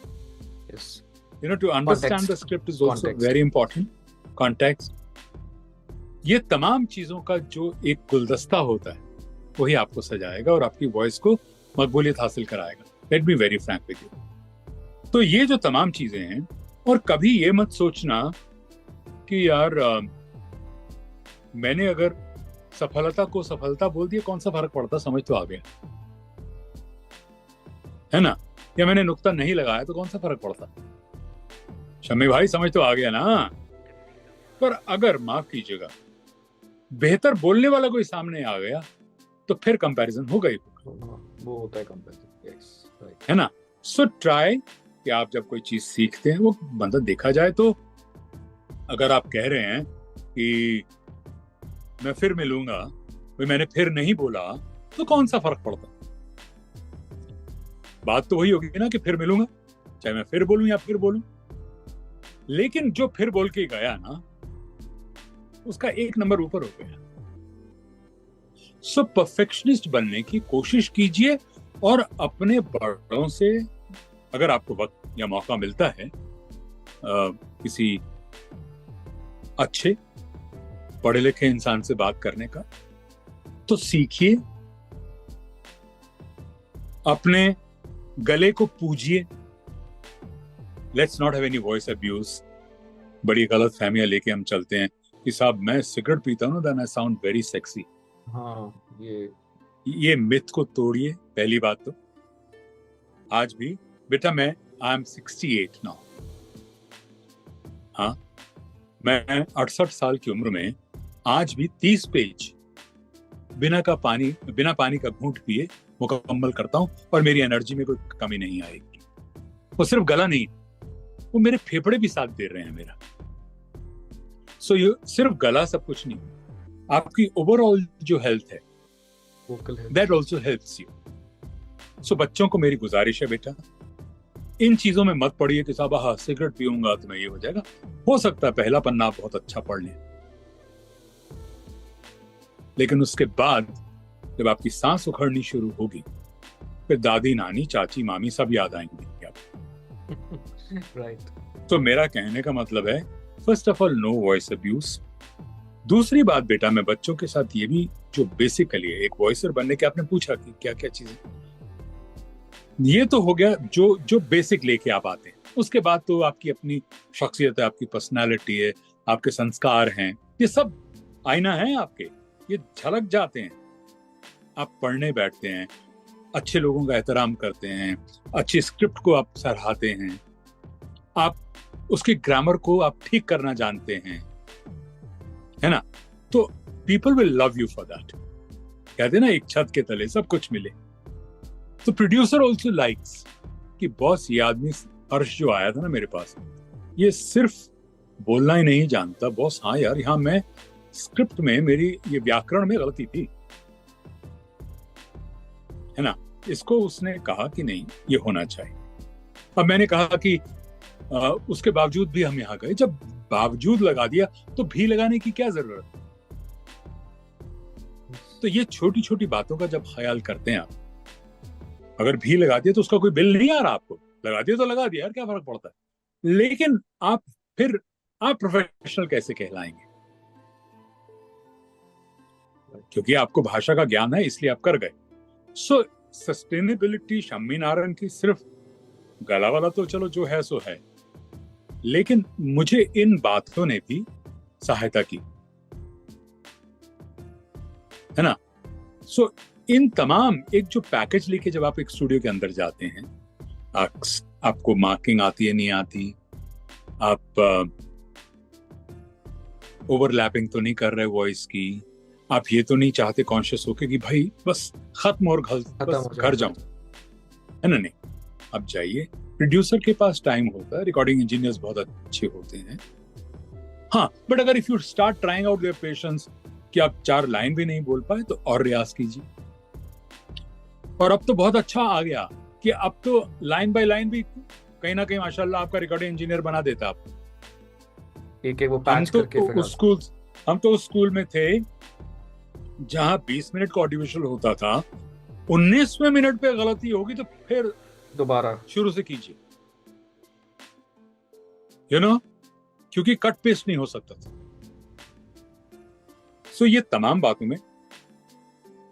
you know, to understand the script is also very important, context. ये तमाम चीजों का जो एक गुलदस्ता होता है वही आपको सजाएगा और आपकी वॉइस को मकबूलियत हासिल कराएगा। Let be very frank with you. तो ये जो तमाम चीजें हैं, और कभी ये मत सोचना कि यार मैंने अगर सफलता को सफलता बोल दिया, कौन सा फर्क पड़ता, समझ तो आ गया, है ना। या मैंने नुक्ता नहीं लगाया तो कौन सा फर्क पड़ता, शम्मी भाई समझ तो आ गया ना। पर अगर, माफ कीजिएगा, बेहतर बोलने वाला कोई सामने आ गया तो फिर कंपैरिजन होगा ही, वो होता है कंपैरिजन, यस, राइट, है ना। सो ट्राई कि आप जब कोई चीज सीखते हैं वो बंदा देखा जाए। तो अगर आप कह रहे हैं कि मैं फिर मिलूंगा, भाई मैंने फिर नहीं बोला, तो कौन सा फर्क पड़ता, बात तो वही होगी ना कि फिर मिलूंगा, चाहे मैं फिर बोलूं या फिर बोलूं। लेकिन जो फिर बोल के गया ना, उसका 1 नंबर ऊपर हो गया। सो परफेक्शनिस्ट बनने की कोशिश कीजिए और अपने बड़ों से अगर आपको वक्त या मौका मिलता है किसी अच्छे पढ़े लिखे इंसान से बात करने का, तो सीखिए, अपने गले को पूजिए। Let's not have any voice abuse. बड़ी गलत फहमियां लेके हम चलते हैं कि साहब मैं सिगरेट पीता हूं then I sound very sexy. हाँ, ये मिथ को तोड़िए। पहली बात तो आज भी बेटा मैं आई एम 68 नाउ, हाँ मैं 68 साल की उम्र में आज भी 30 पेज बिना पानी का घूंट पिए मुकम्मल करता हूं और मेरी एनर्जी में कोई कमी नहीं आएगी। वो सिर्फ गला नहीं, वो मेरे फेफड़े भी साथ दे रहे हैं मेरा। सो ये सिर्फ गला सब कुछ नहीं, आपकी ओवरऑल जो हेल्थ है दैट ऑल्सो हेल्प्स यू। सो बच्चों को मेरी गुजारिश है, बेटा इन चीजों में मत पढ़िए कि साहब हाँ सिगरेट पीऊंगा तो मैं ये हो जाएगा। हो सकता है पहला पन्ना आप बहुत अच्छा पढ़ लें, लेकिन उसके बाद जब आपकी सांस उखड़नी शुरू होगी, फिर दादी, नानी, चाची, मामी सब याद आएंगे आपको। राइट। तो मेरा कहने का मतलब है, first of all know voice abuse. दूसरी बात बेटा, मैं बच्चों के साथ ये भी जो बेसिकली है, एक वॉइसर बनने के आपने पूछा कि क्या क्या चीजें, ये तो हो गया जो जो बेसिक लेके आप आते हैं। उसके बाद तो आपकी अपनी शख्सियत है, आपकी पर्सनालिटी है, आपके संस्कार हैं, ये सब आईना है आपके, ये झलक जाते हैं। आप पढ़ने बैठते हैं, अच्छे लोगों का एहतराम करते हैं, अच्छी स्क्रिप्ट को आप सराहते हैं, आप उसकी ग्रामर को आप ठीक करना जानते हैं, है ना? तो people will love you for that. कहते हैं ना, एक छत के तले सब कुछ मिले। तो प्रोड्यूसर ऑल्सो लाइक्स कि बॉस, ये आदमी हर्ष जो आया था ना मेरे पास, ये सिर्फ बोलना ही नहीं जानता बॉस, हाँ यार, यहाँ मैं स्क्रिप्ट में मेरी ये व्याकरण में गलती थी, है ना? इसको उसने कहा कि नहीं, ये होना चाहिए। अब मैंने कहा कि उसके बावजूद भी हम यहाँ गए। जब बावजूद लगा दिया तो भी लगाने की क्या जरूरत? तो ये छोटी छोटी बातों का जब ख्याल करते हैं आप, अगर भी लगा दिया तो उसका कोई बिल नहीं आ रहा आपको, लगा दिया तो लगा दिया यार, क्या फर्क पड़ता है। लेकिन आप प्रोफेशनल कैसे कहलाएंगे? क्योंकि आपको भाषा का ज्ञान है, इसलिए आप कर गए। सो सस्टेनेबिलिटी शम्मी नारायण की सिर्फ गला वाला तो चलो जो है सो है, लेकिन मुझे इन बातों ने भी सहायता की, है ना? सो इन तमाम एक जो पैकेज लेके जब आप एक स्टूडियो के अंदर जाते हैं, आपको मार्किंग आती है नहीं आती, आप ओवरलैपिंग तो नहीं कर रहे वॉइस की, आप ये तो नहीं चाहते कॉन्शियस होके कि भाई बस खत्म और घर जाऊं, है ना? नहीं, अब जाइए। प्रोड्यूसर के पास टाइम होता है, रिकॉर्डिंग इंजीनियर्स बहुत अच्छे होते हैं, हाँ, बट अगर if you start trying out their patience कि आप 4 लाइन भी नहीं बोल पाए, तो और रियाज कीजिए। और अब तो बहुत अच्छा आ गया कि अब तो लाइन बाय लाइन भी कहीं ना कहीं माशाल्लाह आपका रिकॉर्डिंग इंजीनियर बना देता आप। एक वो पैच करके हम तो उस स्कूल में थे जहां 20 मिनट का ऑडियो विजुअल होता था, 19वें मिनट पे गलती होगी तो फिर दोबारा शुरू से कीजिए, यू नो, क्योंकि कट पेस्ट नहीं हो सकता था। सो ये तमाम बातों में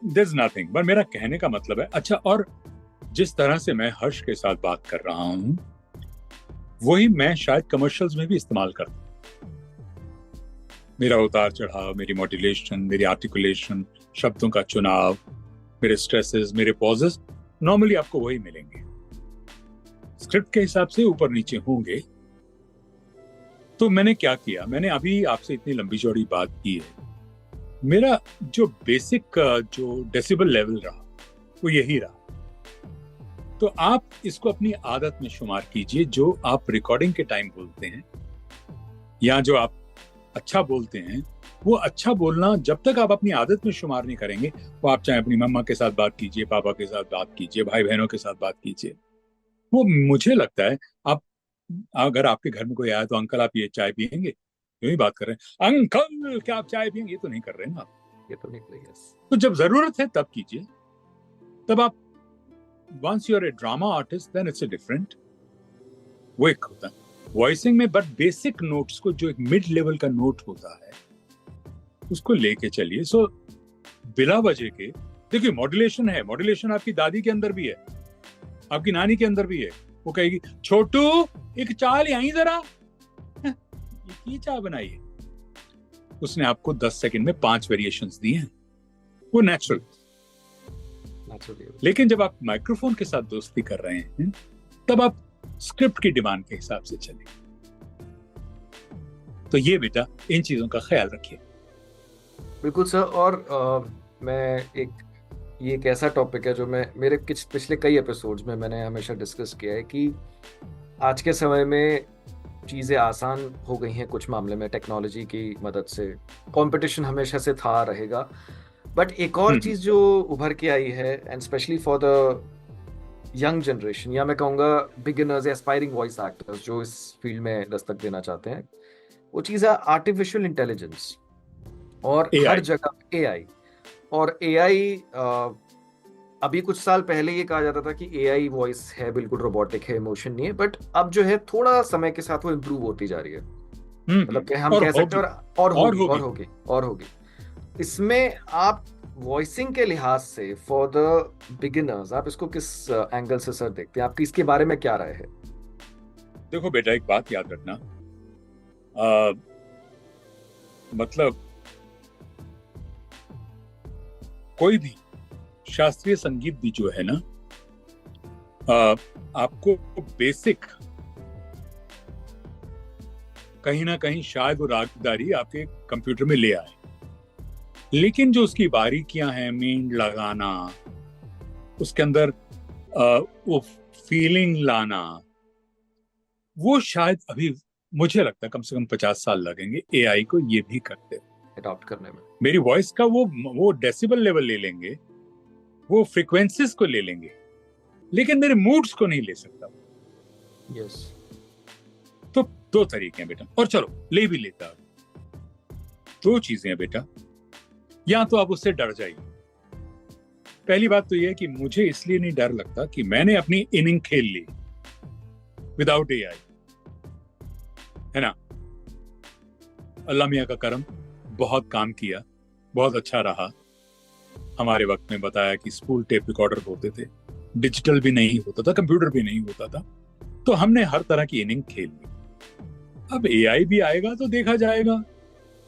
देयर इज नथिंग, बट मेरा कहने का मतलब है, अच्छा, और जिस तरह से मैं हर्ष के साथ बात कर रहा हूं, वही मैं शायद कमर्शियल्स में भी इस्तेमाल करता हूं। मेरा उतार चढ़ाव, मेरी मॉड्यूलेशन, मेरी आर्टिकुलेशन, शब्दों का चुनाव, मेरे स्ट्रेसेस, मेरे पॉजेस, नॉर्मली आपको वही मिलेंगे। स्क्रिप्ट के हिसाब से ऊपर नीचे होंगे। तो मैंने क्या किया, मैंने अभी आपसे इतनी लंबी चौड़ी बात की है, मेरा जो बेसिक जो डेसिबल लेवल रहा वो यही रहा। तो आप इसको अपनी आदत में शुमार कीजिए, जो आप रिकॉर्डिंग के टाइम बोलते हैं या जो आप अच्छा बोलते हैं, वो अच्छा बोलना जब तक आप अपनी आदत में शुमार नहीं करेंगे, वो आप चाहे अपनी मम्मा के साथ बात कीजिए, पापा के साथ बात कीजिए, भाई बहनों के साथ बात कीजिए, वो मुझे लगता है, आप अगर आपके घर में कोई आया तो अंकल आप ये चाय पियेंगे, यूं ही बात कर रहे हैं, अंकल क्या आप चाय पियेंगे, ये तो नहीं कर रहे हैं ना, ये तो नहीं करेंगे। तो जब जरूरत है तब कीजिए। तब आप once you are a drama artist, then it's a different, वो एक होता है वॉइसिंग में, बट बेसिक नोट्स को, जो एक मिड लेवल का नोट होता है, उसको लेके चलिए। सो बिला वजह के देखिए, मॉड्यूलेशन है, मॉड्यूलेशन आपकी दादी के अंदर भी है, आपकी नानी के अंदर भी है। वो कहेगी, छोटू एक चाय ले आई जरा, ये चाय बनाइए, उसने आपको 10 सेकंड में 5 वेरिएशंस दिए हैं, वो नेचुरल। लेकिन जब आप माइक्रोफोन के साथ दोस्ती कर रहे हैं, तब आप स्क्रिप्ट की डिमांड के हिसाब से चलिए। तो ये बेटा, इन चीजों का ख्याल रखिए। बिल्कुल सर। और ये एक ऐसा टॉपिक है जो मैं मेरे पिछले कई एपिसोड्स में मैंने हमेशा डिस्कस किया है कि आज के समय में चीज़ें आसान हो गई हैं कुछ मामले में टेक्नोलॉजी की मदद से। कंपटीशन हमेशा से था, रहेगा, बट एक और चीज़ जो उभर के आई है, and specially for the young generation, या मैं कहूँगा बिगिनर्स, एस्पायरिंग वॉइस एक्टर्स जो इस फील्ड में दस्तक देना चाहते हैं, वो चीज़ है आर्टिफिशियल इंटेलिजेंस और AI. हर जगह AI। और एआई, अभी कुछ साल पहले ये कहा जाता था कि एआई वॉइस है, बिल्कुल रोबोटिक है, इमोशन नहीं है, बट अब जो है थोड़ा समय के साथ वो इम्प्रूव होती जा रही है। मतलब कि हम कह सकते हैं और होगी। इसमें आप वॉइसिंग के लिहाज से फॉर द बिगिनर्स आप इसको किस एंगल से सर देखते हैं? आपकी इसके बारे में क्या राय है? देखो बेटा, एक बात याद रखना, मतलब कोई भी शास्त्रीय संगीत भी जो है ना, आपको बेसिक कहीं ना कहीं शायद वो रागदारी आपके कंप्यूटर में ले आए, लेकिन जो उसकी बारीकियां हैं, मींड लगाना, उसके अंदर वो फीलिंग लाना, वो शायद अभी मुझे लगता है कम से कम 50 साल लगेंगे एआई को ये भी करते अडॉप्ट करने में। मेरी वॉइस का वो डेसिबल लेवल ले लेंगे, वो फ्रीक्वेंसीज को ले लेंगे, लेकिन मेरे मूड्स को नहीं ले सकता। यस। तो दो तरीके हैं बेटा, और चलो ले भी लेता। दो चीजें हैं बेटा, या तो आप उससे डर जाइए। पहली बात तो यह है कि मुझे इसलिए नहीं डर लगता कि मैंने अपनी इनिंग खेल ली विदाउट एआई, है ना। अल्लाह मियां का करम, बहुत काम किया, बहुत अच्छा रहा। हमारे वक्त में बताया कि स्पूल टेप रिकॉर्डर होते थे, डिजिटल भी नहीं होता था, कंप्यूटर भी नहीं होता था, तो हमने हर तरह की इनिंग खेल ली। अब एआई भी आएगा तो देखा जाएगा,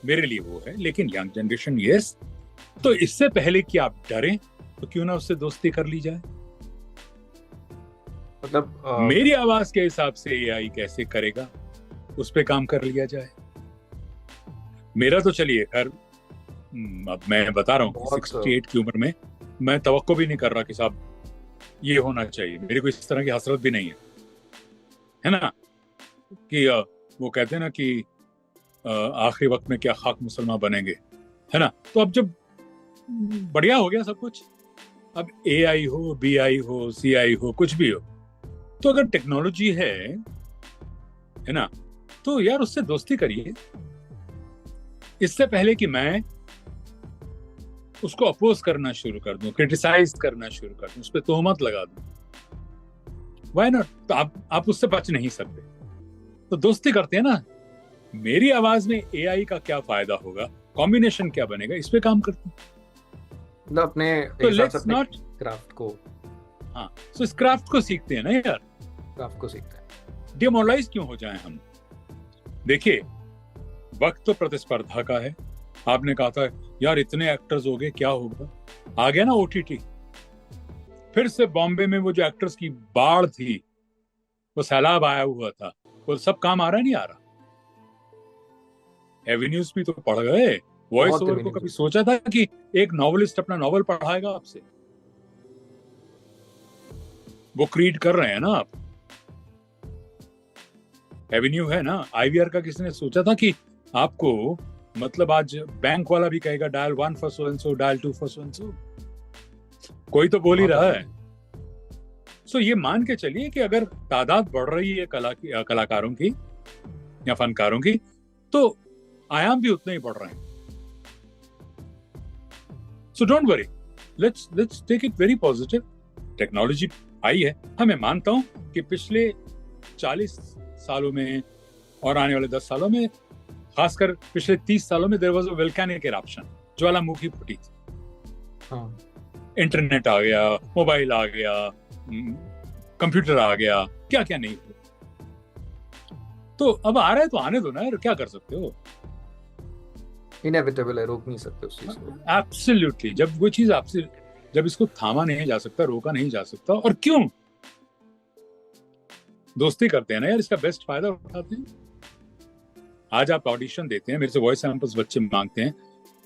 मेरे लिए वो है। लेकिन यंग जनरेशन, यस, तो इससे पहले कि आप डरें तो क्यों ना उससे दोस्ती कर ली जाए। मतलब मेरी आवाज के हिसाब से एआई कैसे करेगा, उस पे काम कर लिया जाए। मेरा तो चलिए खैर, अब मैं बता रहा हूँ 68 की उम्र में मैं तवक्को भी नहीं कर रहा कि साहब ये होना चाहिए। मेरी कोई इस तरह की हसरत भी नहीं है ना, कि वो कहते हैं ना कि आखिरी वक्त में क्या खाक मुसलमान बनेंगे, है ना। तो अब जब बढ़िया हो गया सब कुछ, अब एआई हो, बीआई हो, सीआई हो, कुछ भी हो, तो अगर टेक्नोलॉजी है ना, तो यार उससे दोस्ती करिए। इससे पहले कि मैं उसको अपोज करना शुरू कर दूं, क्रिटिसाइज करना शुरू कर दूं, उस पर तोहमत लगा दूं, व्हाई नॉट। तो आप उससे बच नहीं सकते, तो दोस्ती करते हैं ना। मेरी आवाज में एआई का क्या फायदा होगा, कॉम्बिनेशन क्या बनेगा, इस पे काम करते हैं। अपने तो लेट्स नॉट क्राफ्ट को, हाँ, तो इस क्राफ्ट को सीखते हैं ना यार, क्राफ्ट को सीखते हैं। डिमोरलाइज क्यों हो जाए हम। देखिए, वक्त तो प्रतिस्पर्धा का है। आपने कहा था यार इतने एक्टर्स हो गए, क्या होगा, आ गया ना ओटीटी। फिर से बॉम्बे में वो जो एक्टर्स की बाढ़ थी, वो सैलाब आया हुआ था, वो सब काम आ रहा नहीं आ रहा। एवेन्यूज भी तो पढ़ गए। वॉइस ओवर को कभी सोचा था कि एक नॉवेलिस्ट अपना नॉवल पढ़ाएगा आपसे? वो क्रिएट कर रहे हैं ना आप। एवेन्यू है ना, आईवीआर का किसी ने सोचा था कि आपको, मतलब आज बैंक वाला भी कहेगा dial 1 for so and so, dial 2 for so and so, कोई तो बोल ही रहा है। सो ये मान के चलिए कि अगर तादाद बढ़ रही है कलाकारों की या फनकारों की, तो आयाम भी उतने ही बढ़ रहे हैं। So don't worry, let's take it very positive. Technology आई है, हाँ मैं मानता हूं कि पिछले 40 सालों में और आने वाले 10 सालों में, खासकर पिछले 30 सालों में, there was a volcanic eruption, ज्वालामुखी फूटी थी। इंटरनेट आ गया, मोबाइल आ गया, कंप्यूटर आ गया, क्या क्या नहीं हुआ। तो अब आ रहा है तो आने दो ना यार, क्या कर सकते हो। इनएविटेबल है, रोक नहीं सकते उस चीज को। एब्सोल्युटली, जब वो चीज आपसे, जब इसको थामा नहीं जा सकता, रोका नहीं जा सकता, और क्यों दोस्ती करते हैं ना यार, इसका बेस्ट फायदा उठाते हैं। आज आप ऑडिशन देते हैं, मेरे से वॉइस सैंपल्स बच्चे मांगते हैं,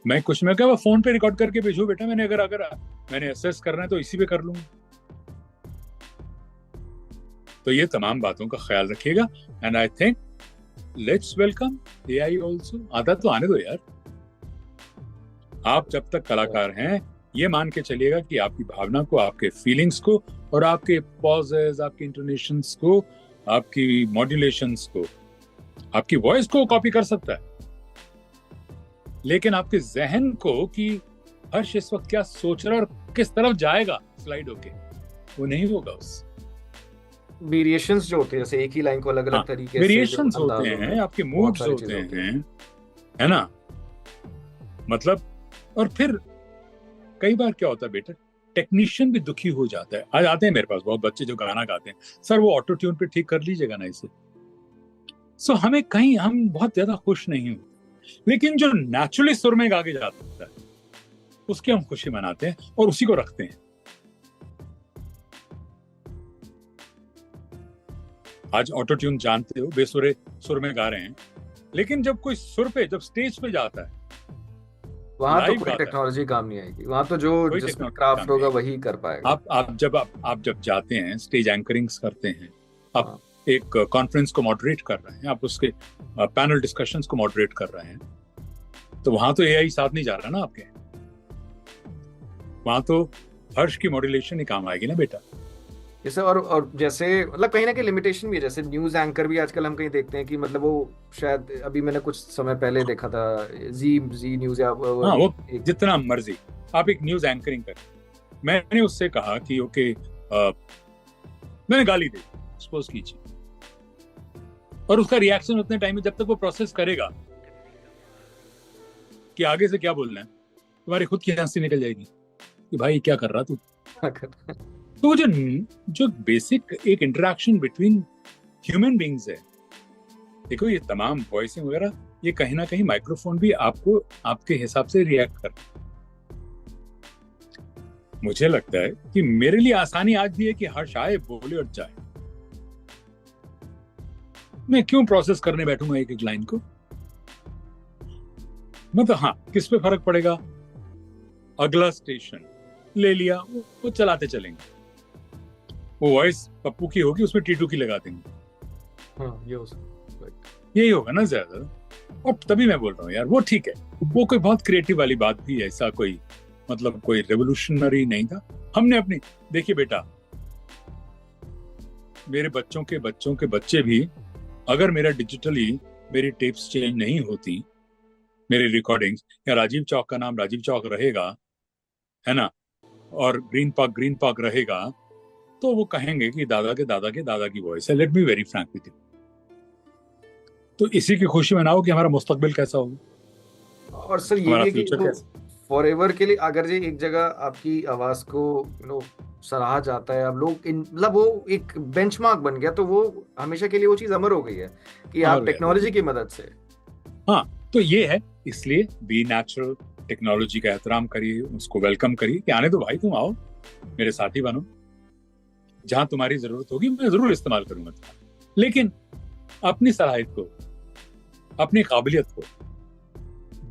मैं कुछ में क्या फोन पे रिकॉर्ड करके भेजू बेटा, मैंने अगर मैंने असेस करना है तो इसी पे कर लूंगा। तो ये तमाम बातों का ख्याल रखिएगा, and I think let's welcome AI also. आता तो आने दो यार। आप जब तक कलाकार हैं, ये मान के चलिएगा कि आपकी भावना को, आपके फीलिंग्स को, और आपके पॉजेस, आपके इंटोनेशंस को, आपकी मॉड्यूलेशंस को, आपकी वॉइस को कॉपी कर सकता है, लेकिन आपके जहन को कि हर्ष इस वक्त क्या सोच रहा है और किस तरफ जाएगा स्लाइड होके, वो नहीं होगा। उस वेरिएशंस जो होते हैं, जैसे एक ही लाइन को अलग अलग तरीके से वेरिएशंस होते हैं, आपके मूड्स होते हैं, है ना, मतलब। और फिर कई बार क्या होता है बेटा, टेक्नीशियन भी दुखी हो जाता है। आज आते हैं मेरे पास बहुत बच्चे जो गाना गाते हैं, सर वो ऑटो ट्यून पे ठीक कर लीजिएगा ना इसे। सो हमें कहीं, हम बहुत ज्यादा खुश नहीं होते, लेकिन जो नेचुरली सुर में गा के जाता है उसकी हम खुशी मनाते हैं और उसी को रखते हैं। आज ऑटो ट्यून जानते हो, बेसुरे सुर में गा रहे हैं, लेकिन जब कोई सुर पे, जब स्टेज पे जाता है, वहां तो कोई टेक्नोलॉजी काम नहीं आएगी, वहां तो जो जिसमें क्राफ्ट होगा वही कर पाएगा। आप जब जाते हैं, स्टेज एंकरिंग्स करते हैं, आप एक कॉन्फ्रेंस को मॉडरेट कर रहे हैं, आप उसके पैनल डिस्कशंस को मॉडरेट कर रहे हैं, तो वहां तो एआई साथ नहीं जा रहा ना आपके, वहां तो हर्ष की मॉड्यूलेशन ही काम आएगी ना बेटा। जैसे और जैसे मतलब कहीं ना कहीं लिमिटेशन भी है, जैसे न्यूज एंकर भी आजकल हम कहीं देखते हैं कि मतलब वो शायद अभी मैंने कुछ समय पहले देखा था जी न्यूज या वो जितना मर्जी आप एक न्यूज एंकरिंग करें, मैंने उससे कहा कि ओके मैंने गाली दी सपोज कीजिए, और उसका रिएक्शन उतने टाइम में जब तक वो प्रोसेस करेगा कि आगे से क्या बोलना है, तुम्हारी खुद की हंसी निकल जाएगी कि भाई क्या कर रहा तू। तो जो बेसिक एक इंटरेक्शन बिटवीन ह्यूमन बीइंग्स है, देखो ये तमाम वॉइसिंग वगैरह, ये कहीं ना कहीं माइक्रोफोन भी आपको आपके हिसाब से रिएक्ट कर। मुझे लगता है कि मेरे लिए आसानी आज भी है कि हर्ष आए, बोले और जाए। मैं क्यों प्रोसेस करने बैठूंगा एक एक लाइन को, मतलब हाँ किस पे फर्क पड़ेगा, अगला स्टेशन ले लिया, वो चलाते चलेंगे, वो वॉइस पप्पू की होगी, उसमें टीटू की लगा देंगे। हाँ, यही होगा ना ज्यादा। और तभी मैं बोल रहा हूँ यार, वो ठीक है, वो कोई बहुत क्रिएटिव वाली बात भी, ऐसा कोई मतलब कोई रेवोल्यूशनरी नहीं था। हमने अपनी, देखिए बेटा, मेरे बच्चों के बच्चे भी, अगर मेरा डिजिटली मेरी टेप्स चेंज नहीं होती, मेरी रिकॉर्डिंग्स, या राजीव चौक का नाम राजीव चौक रहेगा, है ना, और ग्रीन पार्क रहेगा, तो वो कहेंगे कि दादा की वॉइस है। Let me very frank with you. तो इसी की खुशी मनाओ कि हमारा मुस्तकबिल कैसा होगा, और सर ये है कि फॉरएवर के लिए अगर ये एक जगह आपकी आवाज को सराहा जाता है, अब लोग मतलब वो एक बेंचमार्क बन गया, तो वो हमेशा के लिए वो चीज अमर हो गई है कि आप टेक्नोलॉजी की मदद से। हाँ, तो ये है, इसलिए बी नेचुरल, टेक्नोलॉजी का एहतराम करिए, उसको वेलकम करिए कि आने दो भाई, तुम आओ, मेरे साथी बनो, जहां तुम्हारी जरूरत होगी मैं जरूर इस्तेमाल करूंगा, लेकिन अपनी सलाहियत को, अपनी काबिलियत को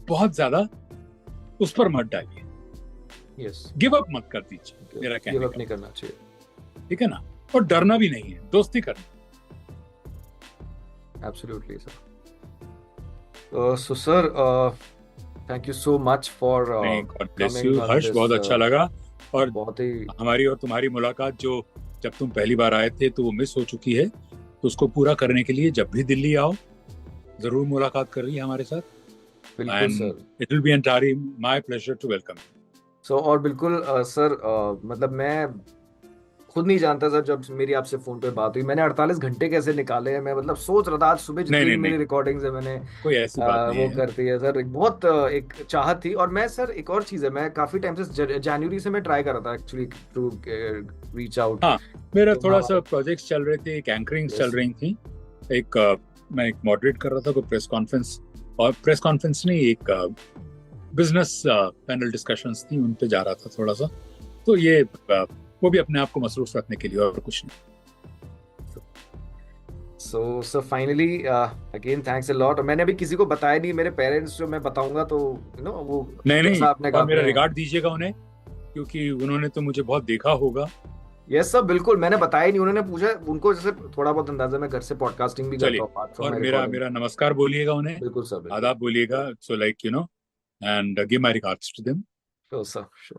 बहुत ज्यादा उस पर मत डालिए। गिव अप मत कर दीजिए, मेरा कहना, गिव अप नहीं करना चाहिए, ठीक है ना, और डरना भी नहीं है, दोस्ती करना। Absolutely sir. So sir thank you so much for coming. Harsh, बहुत अच्छा लगा, और बहुत ही हमारी और तुम्हारी मुलाकात जो जब तुम पहली बार आए थे तो वो मिस हो चुकी है, तो उसको पूरा करने के लिए जब भी दिल्ली आओ जरूर मुलाकात करिए हमारे साथ। बिल्कुल sir, it will be entirely my pleasure to welcome. So और बिल्कुल सर, मतलब मैं खुद नहीं जानता सर, जब मेरी आपसे फोन पे बात हुई, मैंने 48 घंटे कैसे निकाले हैं, मैं मतलब सोच रहा था आज सुबह जितनी मेरी रिकॉर्डिंग्स है मैंने कोई ऐसी बात नहीं वो करती है सर, बहुत एक चाहत थी। और मैं सर एक और चीज है, मैं काफी टाइम से जनवरी से मैं ट्राई कर रहा था एक्चुअली टू रीच आउट। हाँ, मेरा थोड़ा सा प्रोजेक्ट्स चल रहे थे, एक एंकरिंग्स चल रही थी, मैं एक मॉडरेट कर रहा था कोई प्रेस कॉन्फ्रेंस, और प्रेस कॉन्फ्रेंस नहीं, एक बिजनेस पैनल डिस्कशंस थी, उन पे जा रहा था थोड़ा सा, तो ये वो भी अपने आप को मसरूफ रखने के लिए, और कुछ नहीं। So finally again thanks a lot। और मैंने अभी किसी को बताया नहीं, मेरे पेरेंट्स जो मैं बताऊंगा तो वो नहीं आपने कहा, मेरा रिगार्ड दीजिएगा उन्हें, क्योंकि उन्होंने तो मुझे बहुत देखा होगा। यस सर, बिल्कुल, मैंने बताया नहीं, उन्होंने पूछा, उनको जैसे थोड़ा बहुत अंदाजा, मैं घर से पॉडकास्टिंग भी करता हूं, और मेरा नमस्कार बोलिएगा उन्हें। बिल्कुल सर, आदाब बोलिएगा, so like and give my regards to them. Sure sir, sure.